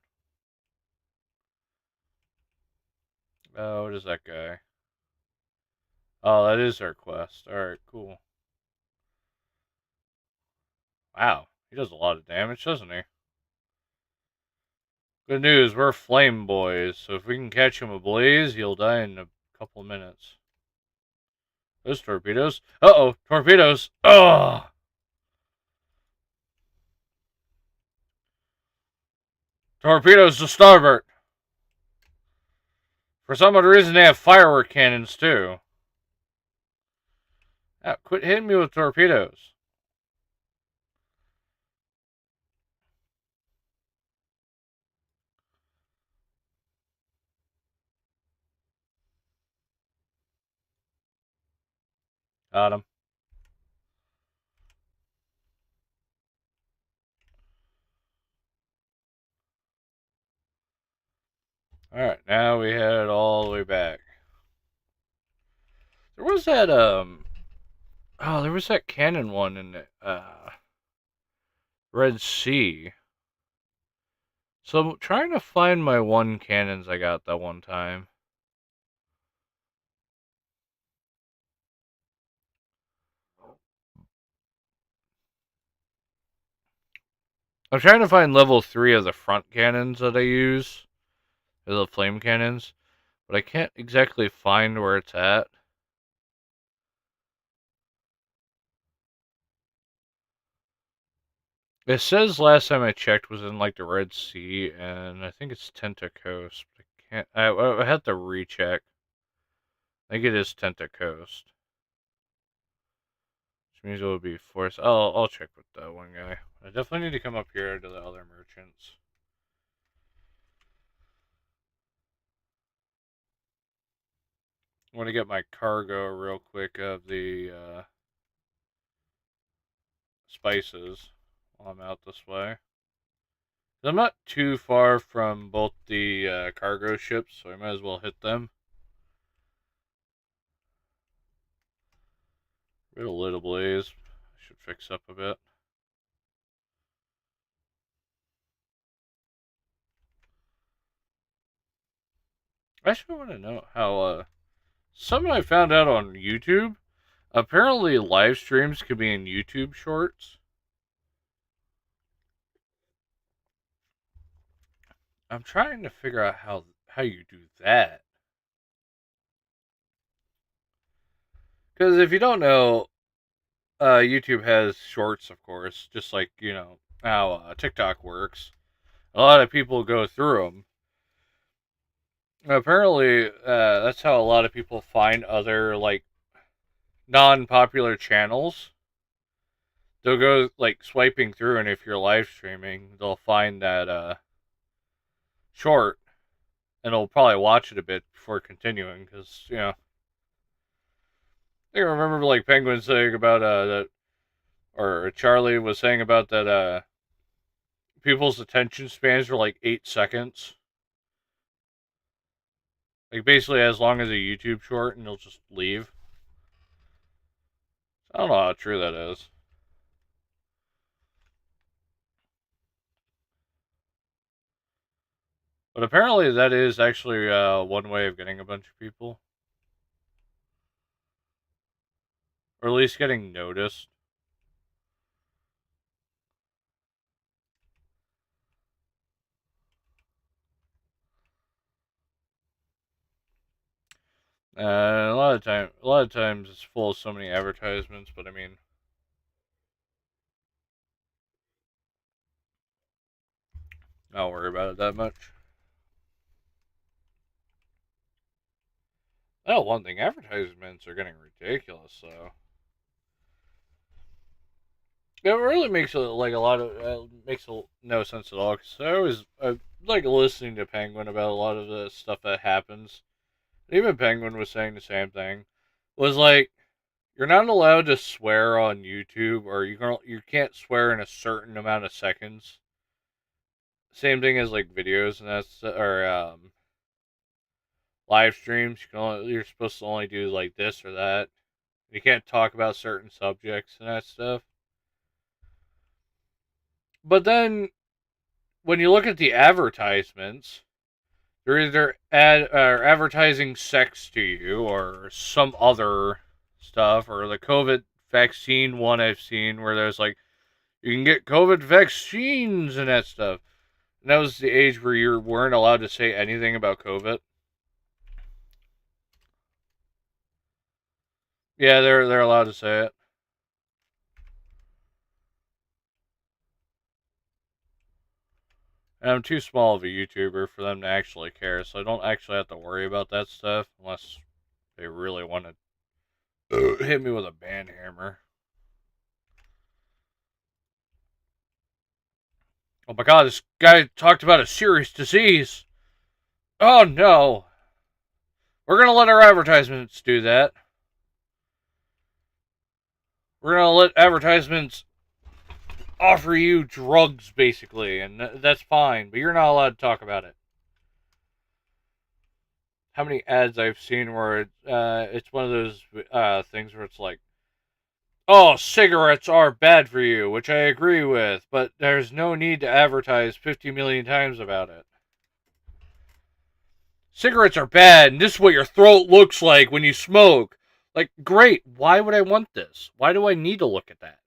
Oh, what is that guy? Oh, that is our quest. Alright, cool. Wow, he does a lot of damage, doesn't he? Good news, we're flame boys, so if we can catch him ablaze, he'll die in a couple of minutes. Those torpedoes. Uh-oh, torpedoes. Oh! Torpedoes to starboard. For some odd reason, they have firework cannons, too. Ah, quit hitting me with torpedoes. Got him. Alright, now we head all the way back. There was that, there was that cannon one in the, Red Sea. So I'm trying to find my one cannons I got that one time. I'm trying to find level 3 of the front cannons that I use. The flame cannons. But I can't exactly find where it's at. It says last time I checked was in like the Red Sea, and I think it's Tenta Coast. I can't. I have to recheck. I think it is Tenta Coast, which means it will be forced. I'll check with that one guy. I definitely need to come up here to the other merchants. I want to get my cargo real quick of the spices while I'm out this way. I'm not too far from both the cargo ships, so I might as well hit them. Rid a little blaze. Should fix up a bit. I actually want to know how, something I found out on YouTube. Apparently, live streams could be in YouTube Shorts. I'm trying to figure out how you do that. Because if you don't know, YouTube has Shorts, of course, just like, you know, how TikTok works. A lot of people go through them. Apparently, that's how a lot of people find other, like, non-popular channels. They'll go, like, swiping through, and if you're live streaming, they'll find that, short, and they'll probably watch it a bit before continuing, because, you know, I think I remember, like, Penguin saying about, that, or Charlie was saying about that, people's attention spans were, like, 8 seconds. Like, basically as long as a YouTube short, and they'll just leave. I don't know how true that is. But apparently that is actually one way of getting a bunch of people. Or at least getting noticed. A lot of times it's full of so many advertisements, but I mean, I don't worry about it that much. Oh, one thing, advertisements are getting ridiculous, though. It really makes like a lot of makes no sense at all. Because I like listening to Penguin about a lot of the stuff that happens. Even Penguin was saying the same thing. Was like, You're not allowed to swear on YouTube, or you can't swear in a certain amount of seconds. Same thing as like videos and that's or live streams. You're supposed to only do like this or that. You can't talk about certain subjects and that stuff. But then when you look at the advertisements, they're either advertising sex to you or some other stuff, or the COVID vaccine one I've seen where there's like you can get COVID vaccines and that stuff. And that was the age where you weren't allowed to say anything about COVID. Yeah, they're allowed to say it. And I'm too small of a YouTuber for them to actually care, so I don't actually have to worry about that stuff unless they really want to hit me with a band hammer. Oh my god, this guy talked about a serious disease. Oh no. We're gonna let our advertisements do that. We're gonna let advertisements offer you drugs, basically, and that's fine, but you're not allowed to talk about it. How many ads I've seen where it's one of those things where it's like, oh, cigarettes are bad for you, which I agree with, but there's no need to advertise 50 million times about it. Cigarettes are bad, and this is what your throat looks like when you smoke. Like, great. Why would I want this? Why do I need to look at that?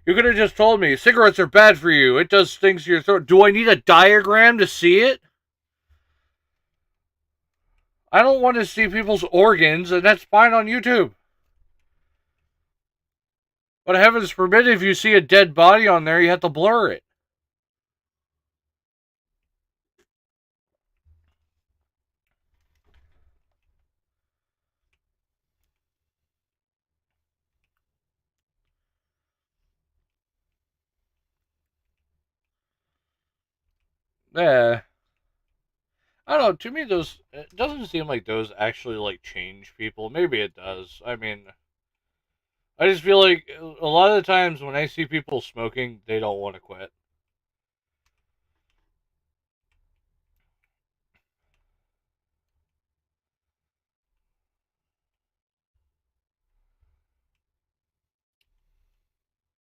You could have just told me cigarettes are bad for you. It does things to your throat. Do I need a diagram to see it? I don't want to see people's organs, and that's fine on YouTube. But heavens forbid if you see a dead body on there, you have to blur it. Yeah. I don't know. To me, those it doesn't seem like those actually like change people. Maybe it does. I mean, I just feel like a lot of the times when I see people smoking, they don't want to quit.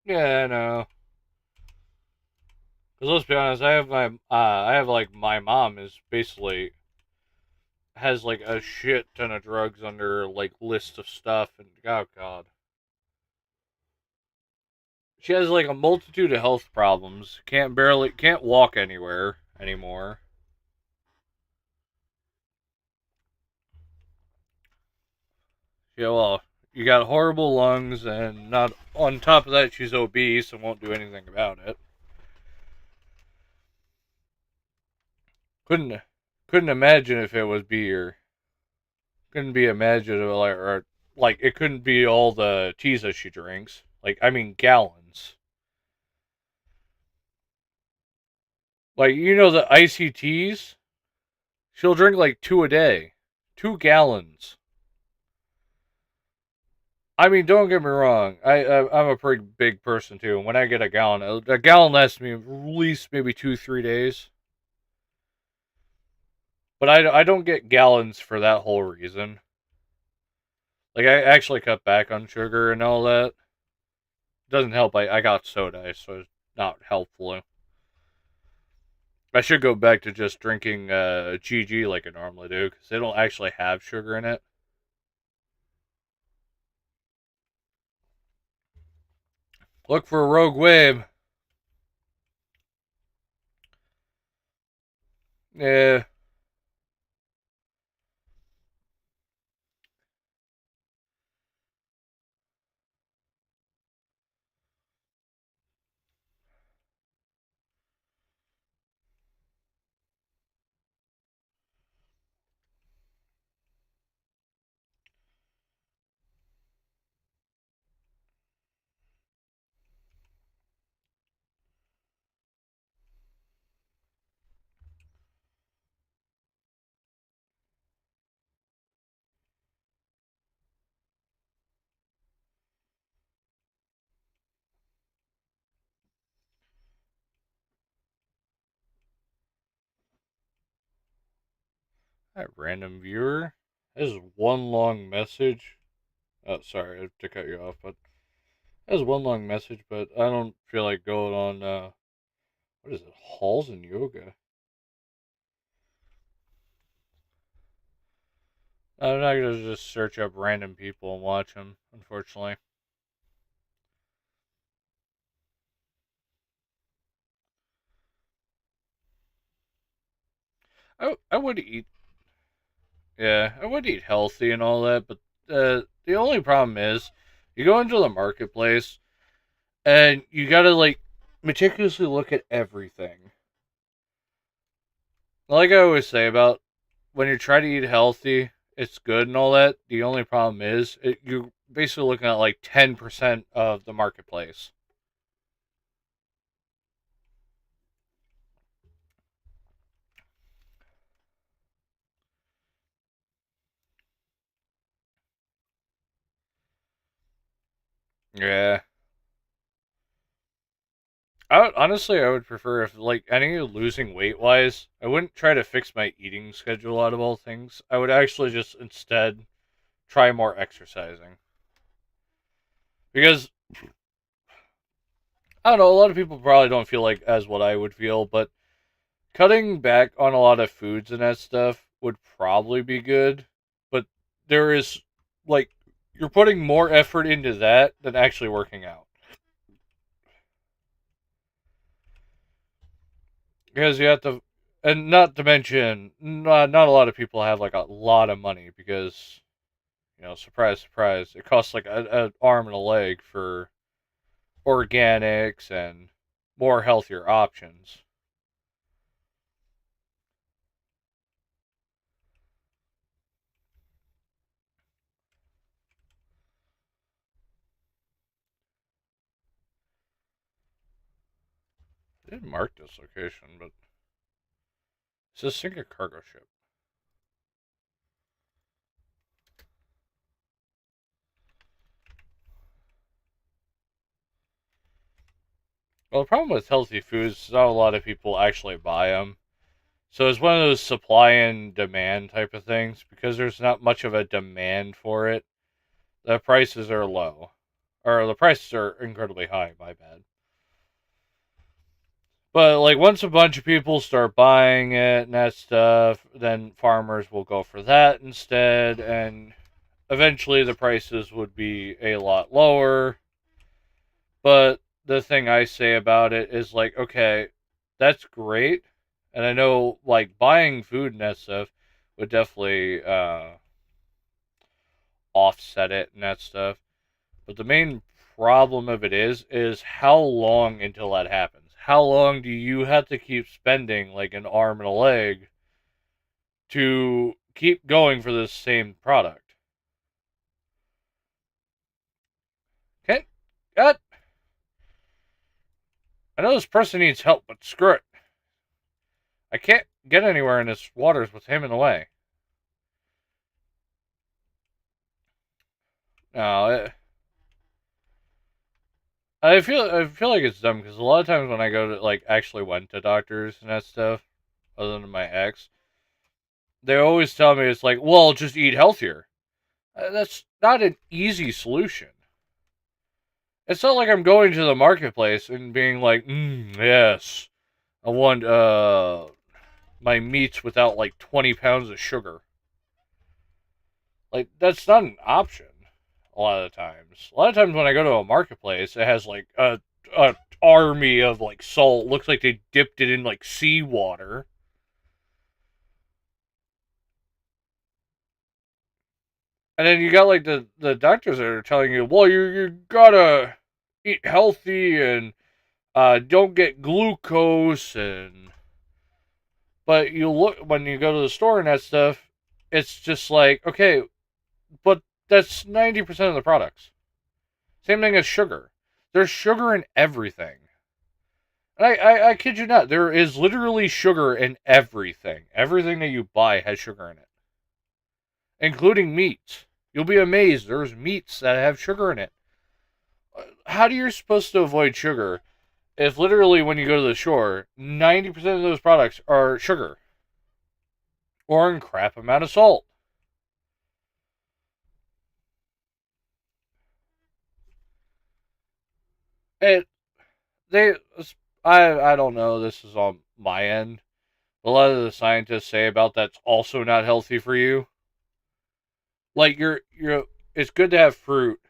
Yeah, I know. Because let's be honest, I have like my mom is basically has like a shit ton of drugs under like list of stuff, and oh god, she has like a multitude of health problems. Can't walk anywhere anymore. Yeah, well, you got horrible lungs, and not on top of that, she's obese and won't do anything about it. Couldn't couldn't imagine if it was beer. Couldn't be imaginable, or like it couldn't be all the teas that she drinks. Like I mean, gallons. Like the icy teas, she'll drink like two a day, 2 gallons. I mean, don't get me wrong. I'm a pretty big person too. And when I get a gallon lasts me at least maybe 2 3 days. But I don't get gallons for that whole reason. Like I actually cut back on sugar and all that. It doesn't help. I got soda, so it's not helpful. I should go back to just drinking GG like I normally do because they don't actually have sugar in it. Look for a rogue wave. Yeah. Hi, random viewer. This is one long message. Oh, sorry to cut you off, but that is one long message, but I don't feel like going on, what is it, halls and yoga? I'm not gonna just search up random people and watch them, unfortunately. I would eat, yeah, I would eat healthy and all that, but the only problem is, you go into the marketplace, and you gotta, like, meticulously look at everything. Like I always say about when you try to eat healthy, it's good and all that. The only problem is you're basically looking at like 10% of the marketplace. Yeah. Honestly, I would prefer if, like, any losing weight wise, I wouldn't try to fix my eating schedule out of all things. I would actually just instead try more exercising. Because, I don't know, a lot of people probably don't feel like as what I would feel, but cutting back on a lot of foods and that stuff would probably be good, but there is, like, you're putting more effort into that than actually working out. Because you have to, and not to mention, not a lot of people have like a lot of money because, surprise, surprise, it costs like an arm and a leg for organics and more healthier options. I didn't mark this location, but it says sink a cargo ship. Well, the problem with healthy foods is not a lot of people actually buy them. So it's one of those supply and demand type of things. Because there's not much of a demand for it, the prices are low. Or the prices are incredibly high, my bad. But, like, once a bunch of people start buying it and that stuff, then farmers will go for that instead. And eventually the prices would be a lot lower. But the thing I say about it is, like, okay, that's great. And I know, like, buying food and that stuff would definitely offset it and that stuff. But the main problem of it is how long until that happens? How long do you have to keep spending like an arm and a leg to keep going for this same product? Can't. God, I know this person needs help, but screw it. I can't get anywhere in this waters with him in the way. No, I feel like it's dumb because a lot of times when I go to, like, actually went to doctors and that stuff, other than my ex, they always tell me it's like, well, just eat healthier. That's not an easy solution. It's not like I'm going to the marketplace and being like, yes, I want my meats without like 20 pounds of sugar. Like, that's not an option. A lot of the times. A lot of times when I go to a marketplace, it has like a army of like salt. Looks like they dipped it in like seawater. And then you got like the doctors that are telling you, well, you gotta eat healthy and don't get glucose. And but you look when you go to the store and that stuff, it's just like, okay, but that's 90% of the products. Same thing as sugar. There's sugar in everything. And I kid you not, there is literally sugar in everything. Everything that you buy has sugar in it, including meats. You'll be amazed. There's meats that have sugar in it. How do you supposed to avoid sugar if literally when you go to the shore, 90% of those products are sugar? or in crap amount of salt. It they I don't know. This is on my end. A lot of the scientists say about that's also not healthy for you. Like you're it's good to have fruit,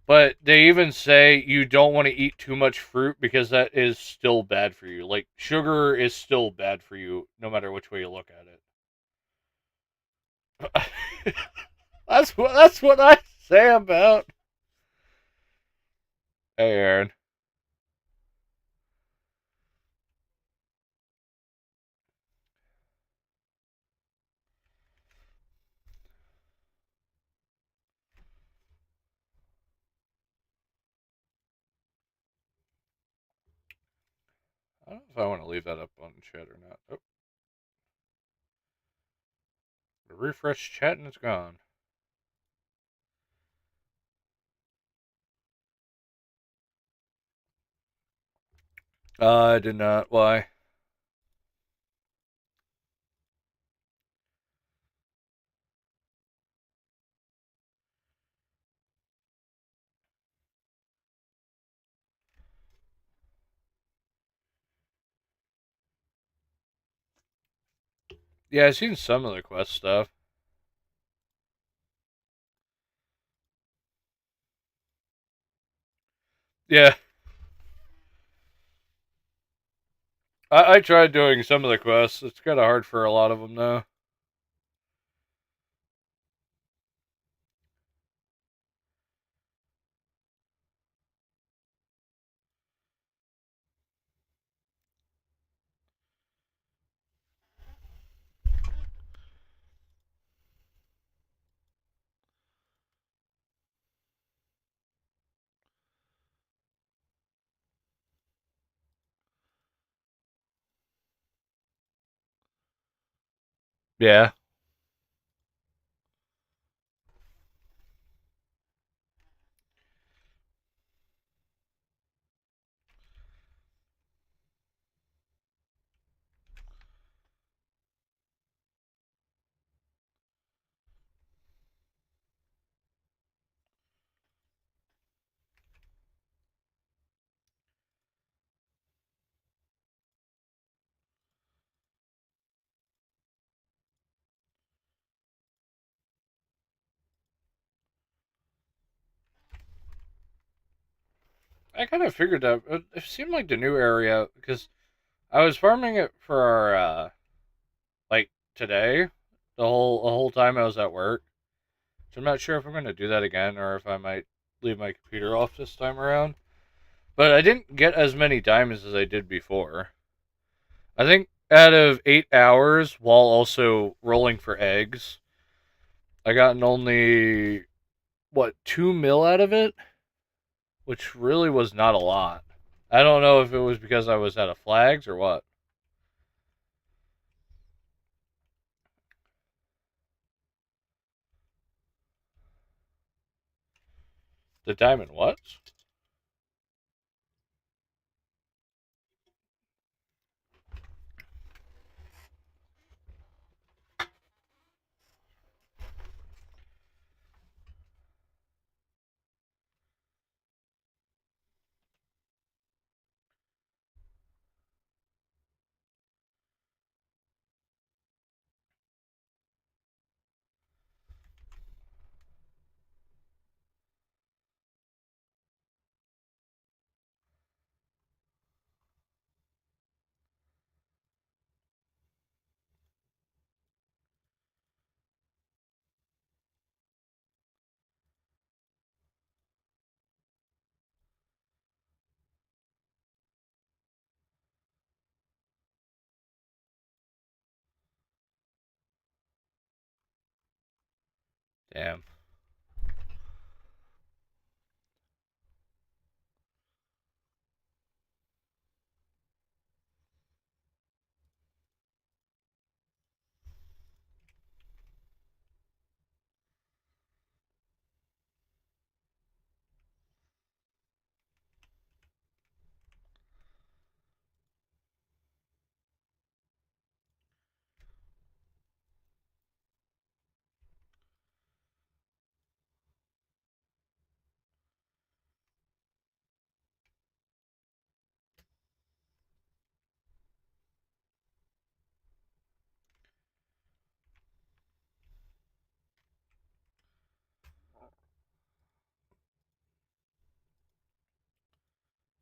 but they even say you don't want to eat too much fruit because that is still bad for you. Like sugar is still bad for you no matter which way you look at it. That's what I say about. Hey Aaron. I don't know if I want to leave that up on chat or not. Oh, refresh chat and it's gone. I did not. Why? Yeah, I've seen some of the quest stuff. Yeah, I tried doing some of the quests. It's kind of hard for a lot of them though. Yeah. I kind of figured that it seemed like the new area because I was farming it for our like today, the whole time I was at work. So I'm not sure if I'm gonna do that again or if I might leave my computer off this time around. But I didn't get as many diamonds as I did before. I think out of 8 hours, while also rolling for eggs, I gotten only what 2 mil out of it, which really was not a lot. I don't know if it was because I was out of flags or what. The diamond what? Damn.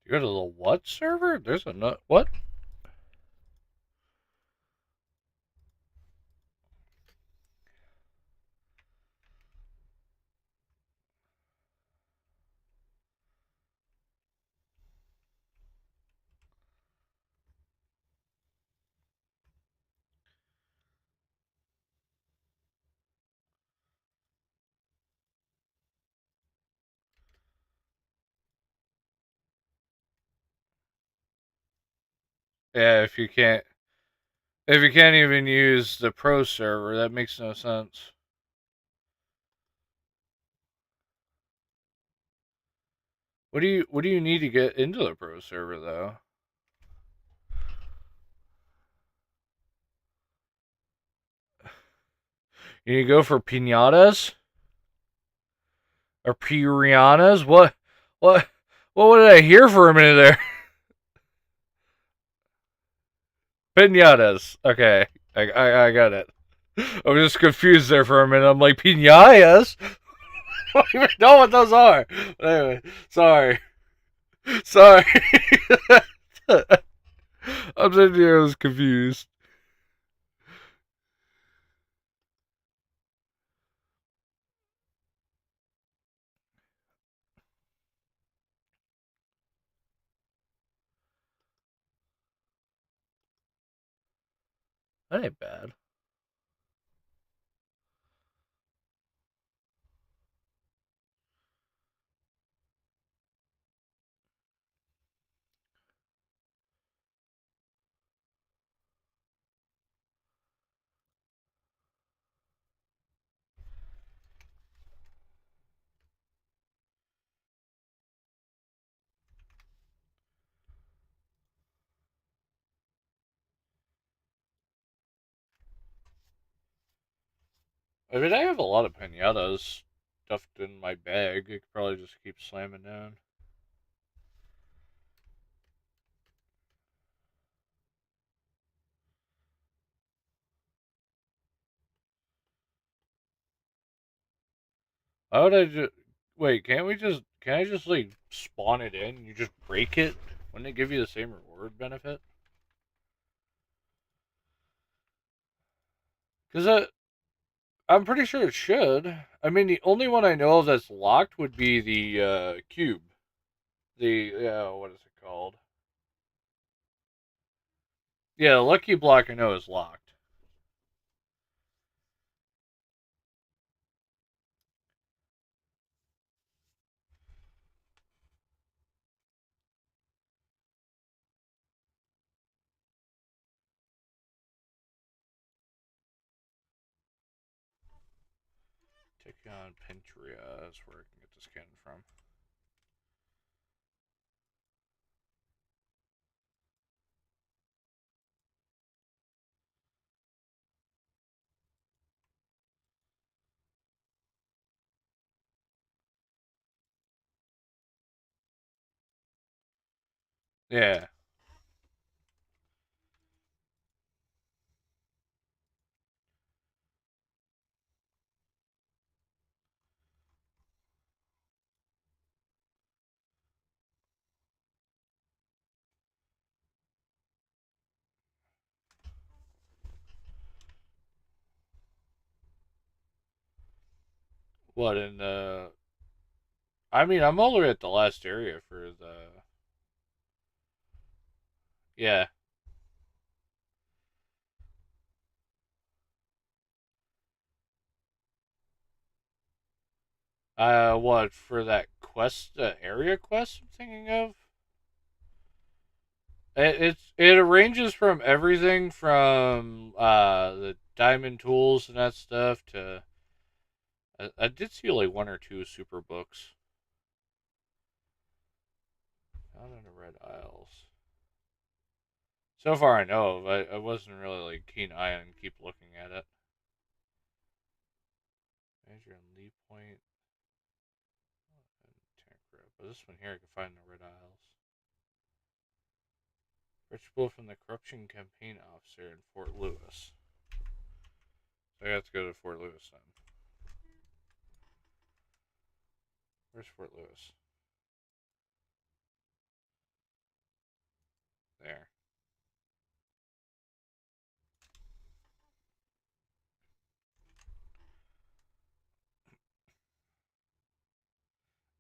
You go to the what server? There's a nut. What? Yeah, if you can't even use the pro server, that makes no sense. What do you need to get into the pro server though? You need to go for pinatas or piranhas? What did I hear for a minute there? Pinatas. Okay, I got it. I was just confused there for a minute. I'm like pinatas. I don't even know what those are. Anyway, sorry, sorry. I'm sitting here, I was confused. That ain't bad. I mean, I have a lot of pinatas stuffed in my bag. I could probably just keep slamming down. Why would I just wait? Can't we just? Can I just like spawn it in? And you just break it? Wouldn't it give you the same reward benefit? Because I'm pretty sure it should. I mean, the only one I know of that's locked would be the cube. The what is it called? Yeah, the lucky block I know is locked. Take on Pentria. That's where I can get this cannon from. Yeah. What in the? I mean, I'm all the way at the last area for the. Yeah. What for that quest? Area quest I'm thinking of. It ranges from everything from the diamond tools and that stuff to I did see like one or two super books. Found in the Red Isles. So far I know of. I wasn't really like keen eye on keep looking at it. Major and Lee Point and Tancred. But this one here I can find in the Red Isles. Ritual from the Corruption Campaign Officer in Fort Lewis. So I got to go to Fort Lewis then. Where's Fort Lewis?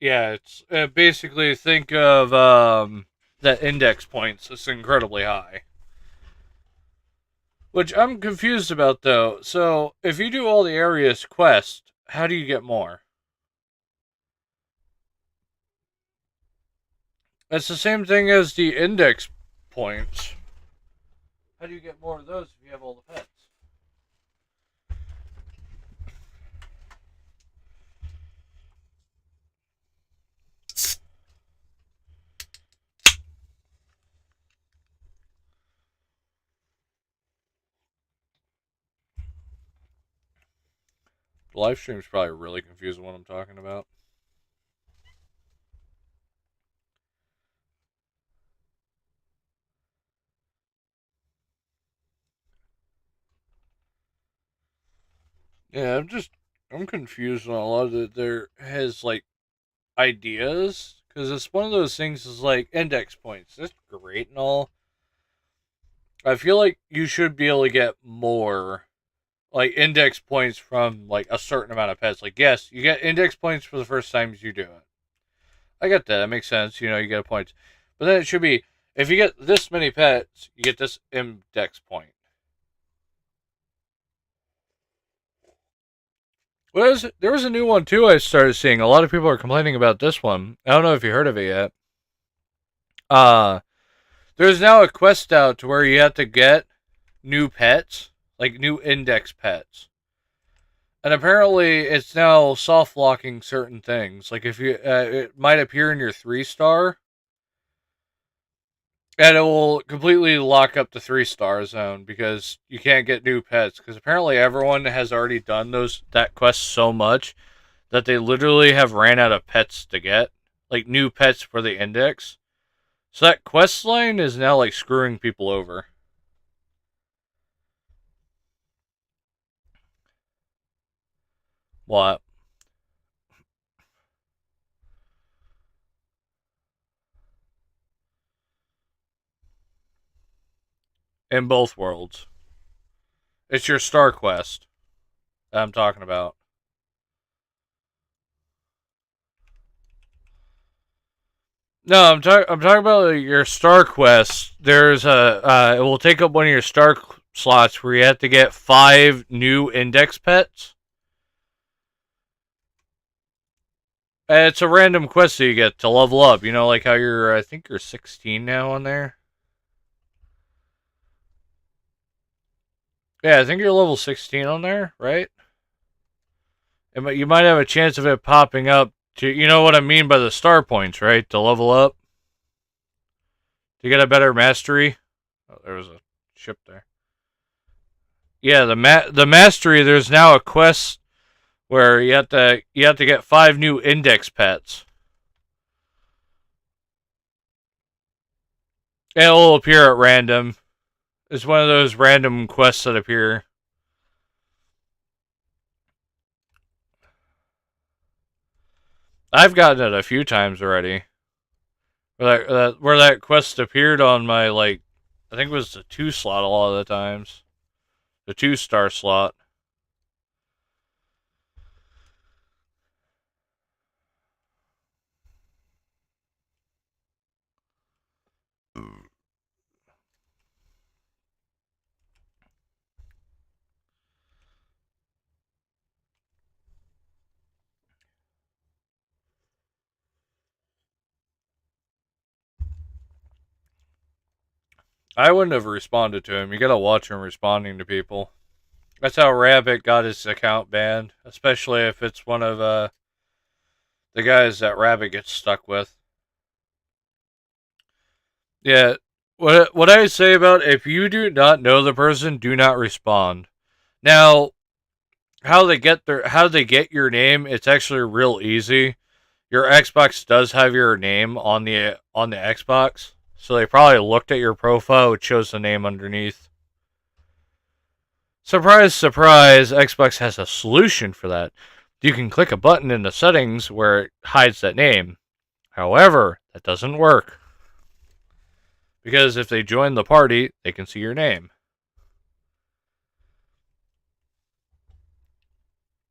Yeah, it's basically think of that index points. It's incredibly high. Which I'm confused about though. So if you do all the areas quest, how do you get more? It's the same thing as the index points. How do you get more of those if you have all the pets? The live stream's probably really confusing what I'm talking about. Yeah, I'm confused on a lot of it. There has like ideas because it's one of those things. Is like index points. That's great and all. I feel like you should be able to get more like index points from like a certain amount of pets. Like yes, you get index points for the first times you do it. I get that. That makes sense. You know, you get points, but then it should be if you get this many pets, you get this index point. There was a new one too. I started seeing a lot of people are complaining about this one. I don't know if you heard of it yet. Uh there's now a quest out to where you have to get new pets, like new index pets. And apparently, it's now soft locking certain things. Like if you, it might appear in your 3 star, and it will completely lock up the 3 star zone because you can't get new pets. Because apparently, everyone has already done that quest so much that they literally have ran out of pets to get, like new pets for the index. So that quest line is now like screwing people over. What? In both worlds, it's your star quest that I'm talking about. No, I'm talking about your star quest. There's a it will take up one of your star slots where you have to get 5 new index pets. And it's a random quest that you get to level up. You know, like how I think you're 16 now on there. Yeah, I think you're level 16 on there, right? And you might have a chance of it popping up to, you know what I mean by the star points, right? To level up, to get a better mastery. Oh, there was a ship there. Yeah, the mastery. There's now a quest where you have to get 5 new index pets. And it'll appear at random. It's one of those random quests that appear. I've gotten it a few times already. Where that quest appeared on my like, I think it was the 2 slot a lot of the times, the 2 star slot. I wouldn't have responded to him. You gotta watch him responding to people. That's how Rabbit got his account banned, especially if it's one of the guys that Rabbit gets stuck with. Yeah, what I say about if you do not know the person, do not respond. Now, how they get your name, it's actually real easy. Your Xbox does have your name on the Xbox, so they probably looked at your profile, which shows the name underneath. Surprise, surprise, Xbox has a solution for that. You can click a button in the settings where it hides that name. However, that doesn't work. Because if they join the party, they can see your name.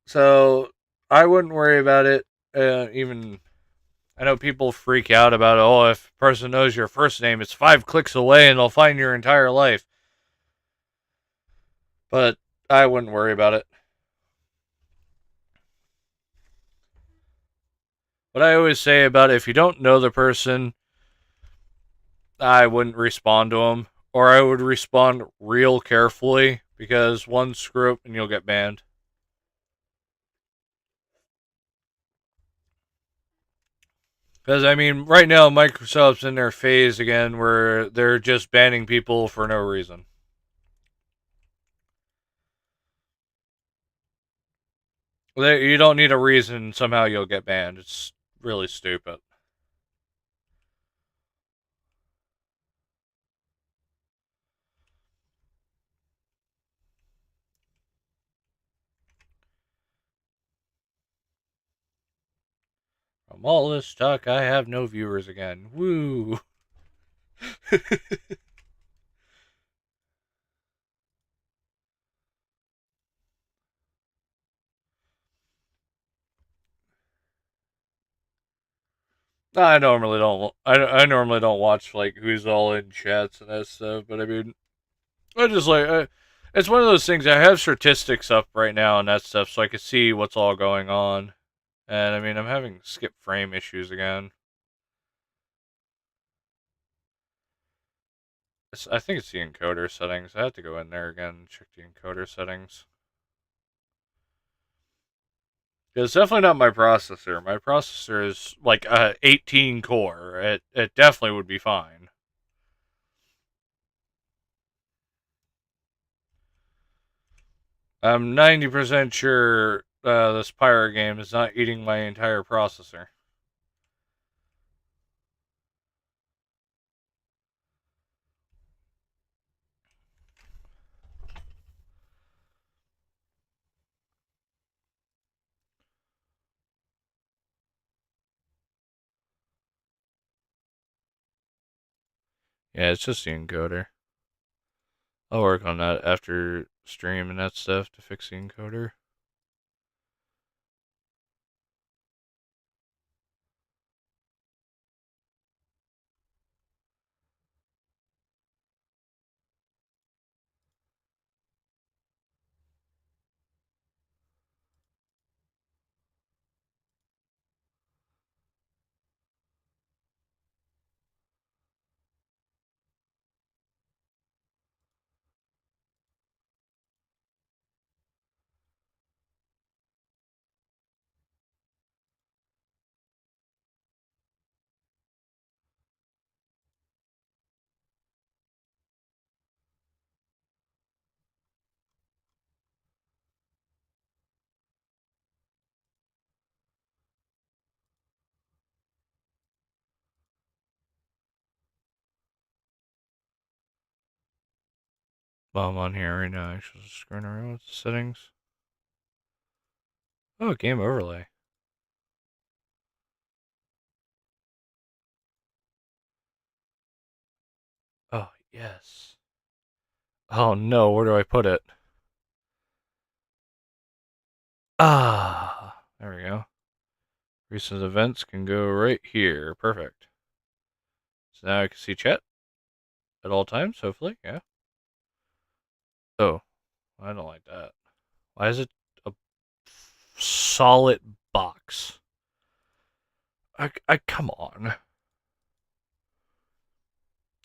So I wouldn't worry about it. Even I know people freak out about, oh, if a person knows your first name, it's 5 clicks away and they'll find your entire life. But I wouldn't worry about it. What I always say about it, if you don't know the person, I wouldn't respond to them. Or I would respond real carefully because one screw up and you'll get banned. Because, I mean, right now, Microsoft's in their phase again where they're just banning people for no reason. You don't need a reason, somehow you'll get banned. It's really stupid. From all this talk, I have no viewers again. Woo! I normally don't. I normally don't watch like who's all in chats and that stuff. But I mean, I just like. It's one of those things. I have statistics up right now and that stuff, so I can see what's all going on. And I mean, I'm having skip frame issues again. I think it's the encoder settings. I have to go in there again and check the encoder settings. It's definitely not my processor. My processor is like a 18 core. It definitely would be fine. I'm 90% sure this pirate game is not eating my entire processor. Yeah, it's just the encoder. I'll work on that after stream and that stuff to fix the encoder. While I'm on here right now, actually just screwing around with the settings. Oh, game overlay. Oh, yes. Oh no, where do I put it? Ah, there we go. Recent events can go right here. Perfect. So now I can see chat at all times, hopefully. Yeah. Oh, I don't like that. Why is it a solid box? I come on.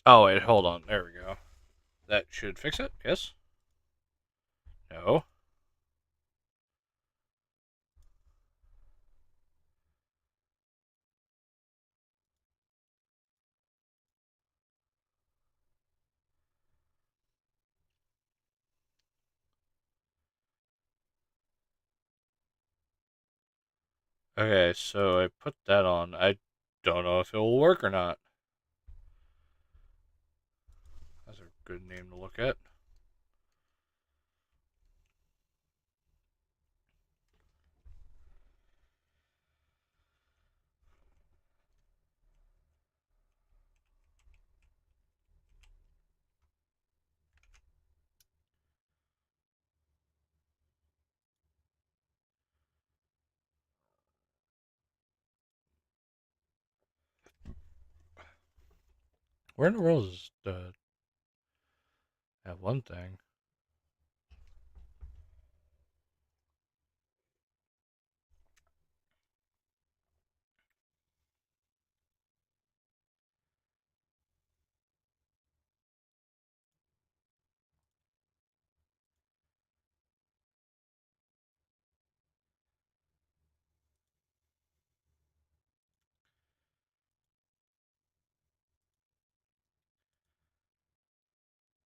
Oh wait, hold on. There we go. That should fix it. Yes. No. Okay, so I put that on. I don't know if it will work or not. That's a good name to look at. Where in the world is that one thing?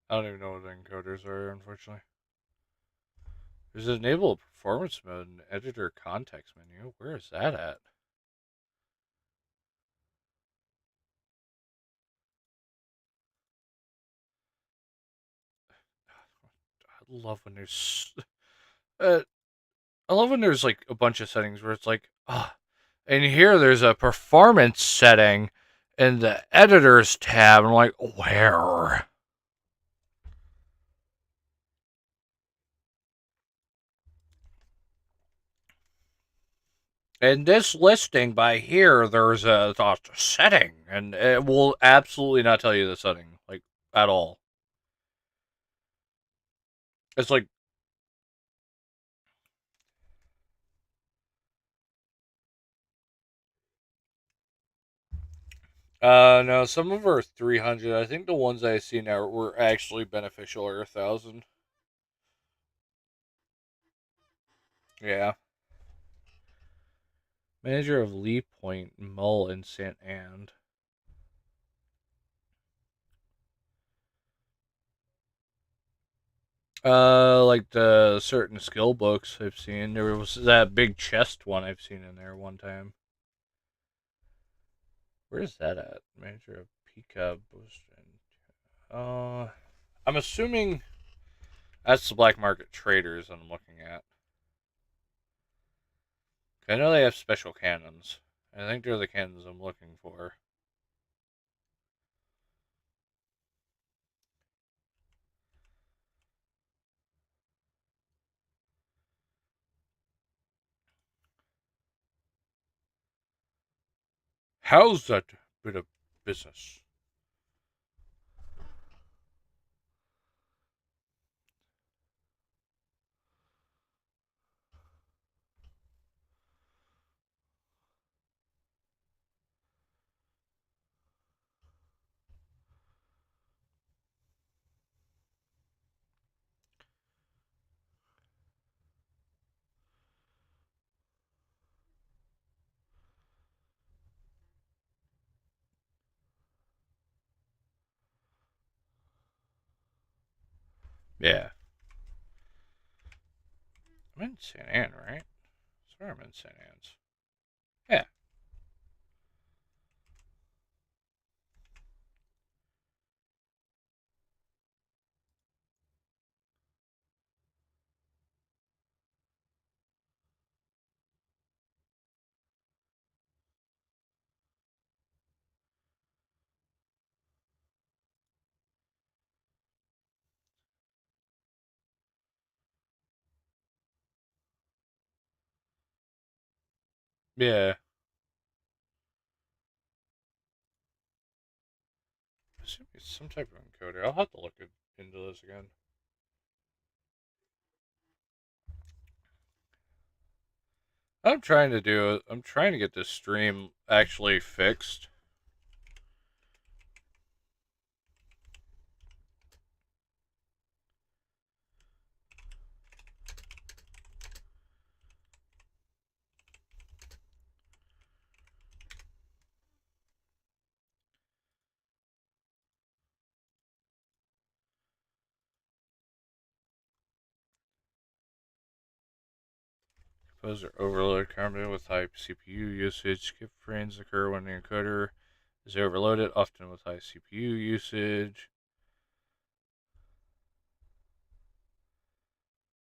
I don't even know what encoders are, unfortunately. There's an enable performance mode and editor context menu. Where is that at? I love when there's uh, I love when there's like a bunch of settings where it's like, ah, and here there's a performance setting in the editors tab. I'm like, where? In this listing by here, there's a setting, and it will absolutely not tell you the setting, like, at all. It's like, no, some of them are 300. I think the ones I see now were actually beneficial are 1,000. Yeah. Manager of Lee Point, Mull, and St. Anne. Like the certain skill books I've seen. There was that big chest one I've seen in there one time. Where is that at? Manager of Pika Boostron. I'm assuming that's the black market traders I'm looking at. I know they have special cannons. I think they're the cannons I'm looking for. How's that bit of business? Yeah. I'm in St. Anne, right? Sorry, I'm in St. Anne's. Yeah. Yeah. Assuming it's some type of encoder. I'll have to look into this again. I'm trying to get this stream actually fixed. Composer overload combined with high CPU usage. Skip frames occur when the encoder is overloaded, often with high CPU usage.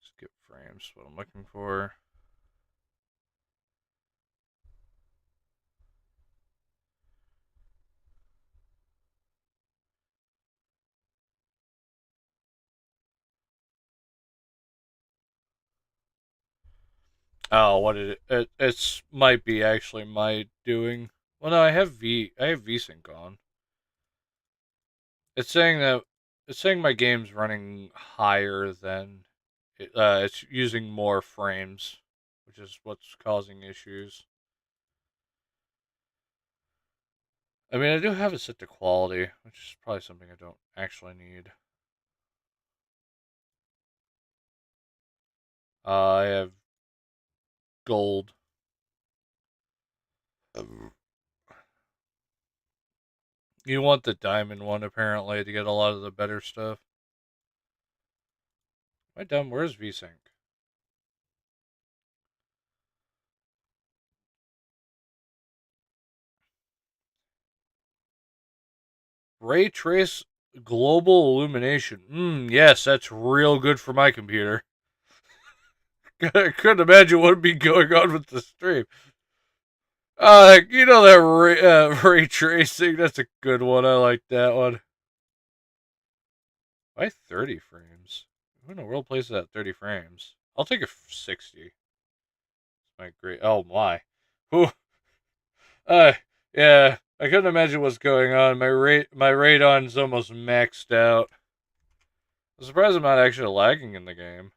Skip frames is what I'm looking for. Oh, what it's might be actually my doing. Well, no, I have VSync on. it's saying my game's running higher than it's using more frames, which is what's causing issues. I mean, I do have it set to quality, which is probably something I don't actually need. I have gold. You want the diamond one apparently to get a lot of the better stuff. Am I dumb? Where's VSync? Ray trace global illumination. Yes, that's real good for my computer. I couldn't imagine what would be going on with the stream. You know that ray tracing? That's a good one. I like that one. Why 30 frames? Who in the world plays that 30 frames? I'll take a 60. It's my great. Oh my. Whew. Uh, yeah. I couldn't imagine what's going on. My radon's almost maxed out. I'm surprised I'm not actually lagging in the game.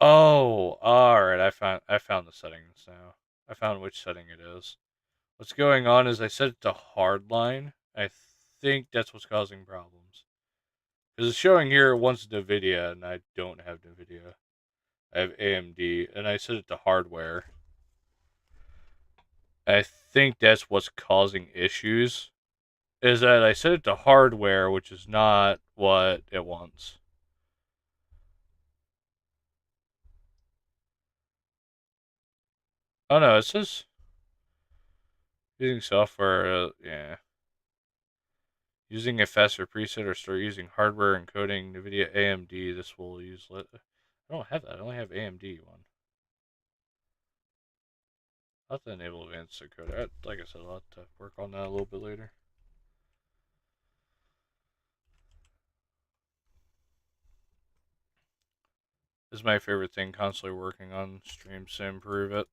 Oh, all right. I found the settings now. I found which setting it is. What's going on is I set it to hardline. I think that's what's causing problems. Because it's showing here it wants NVIDIA, and I don't have NVIDIA. I have AMD, and I set it to hardware. I think that's what's causing issues. Is that I set it to hardware, which is not what it wants. Oh no, it says using software. Yeah. Using a faster preset or start using hardware encoding NVIDIA AMD. This will use. I don't have that. I only have AMD one. I'll have to enable advanced encoder. Like I said, I'll have to work on that a little bit later. This is my favorite thing, constantly working on streams to improve it.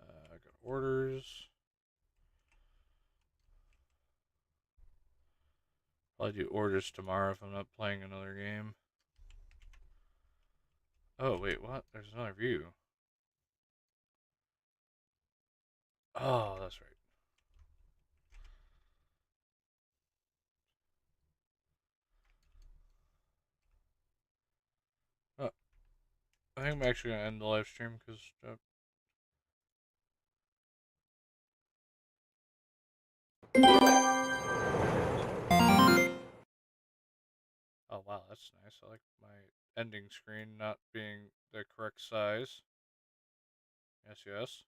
I got orders. I'll do orders tomorrow if I'm not playing another game. Oh, wait, what? There's another view. Oh, that's right. Oh, I think I'm actually going to end the live stream because. Oh, wow, that's nice. I like my ending screen not being the correct size. Yes, yes.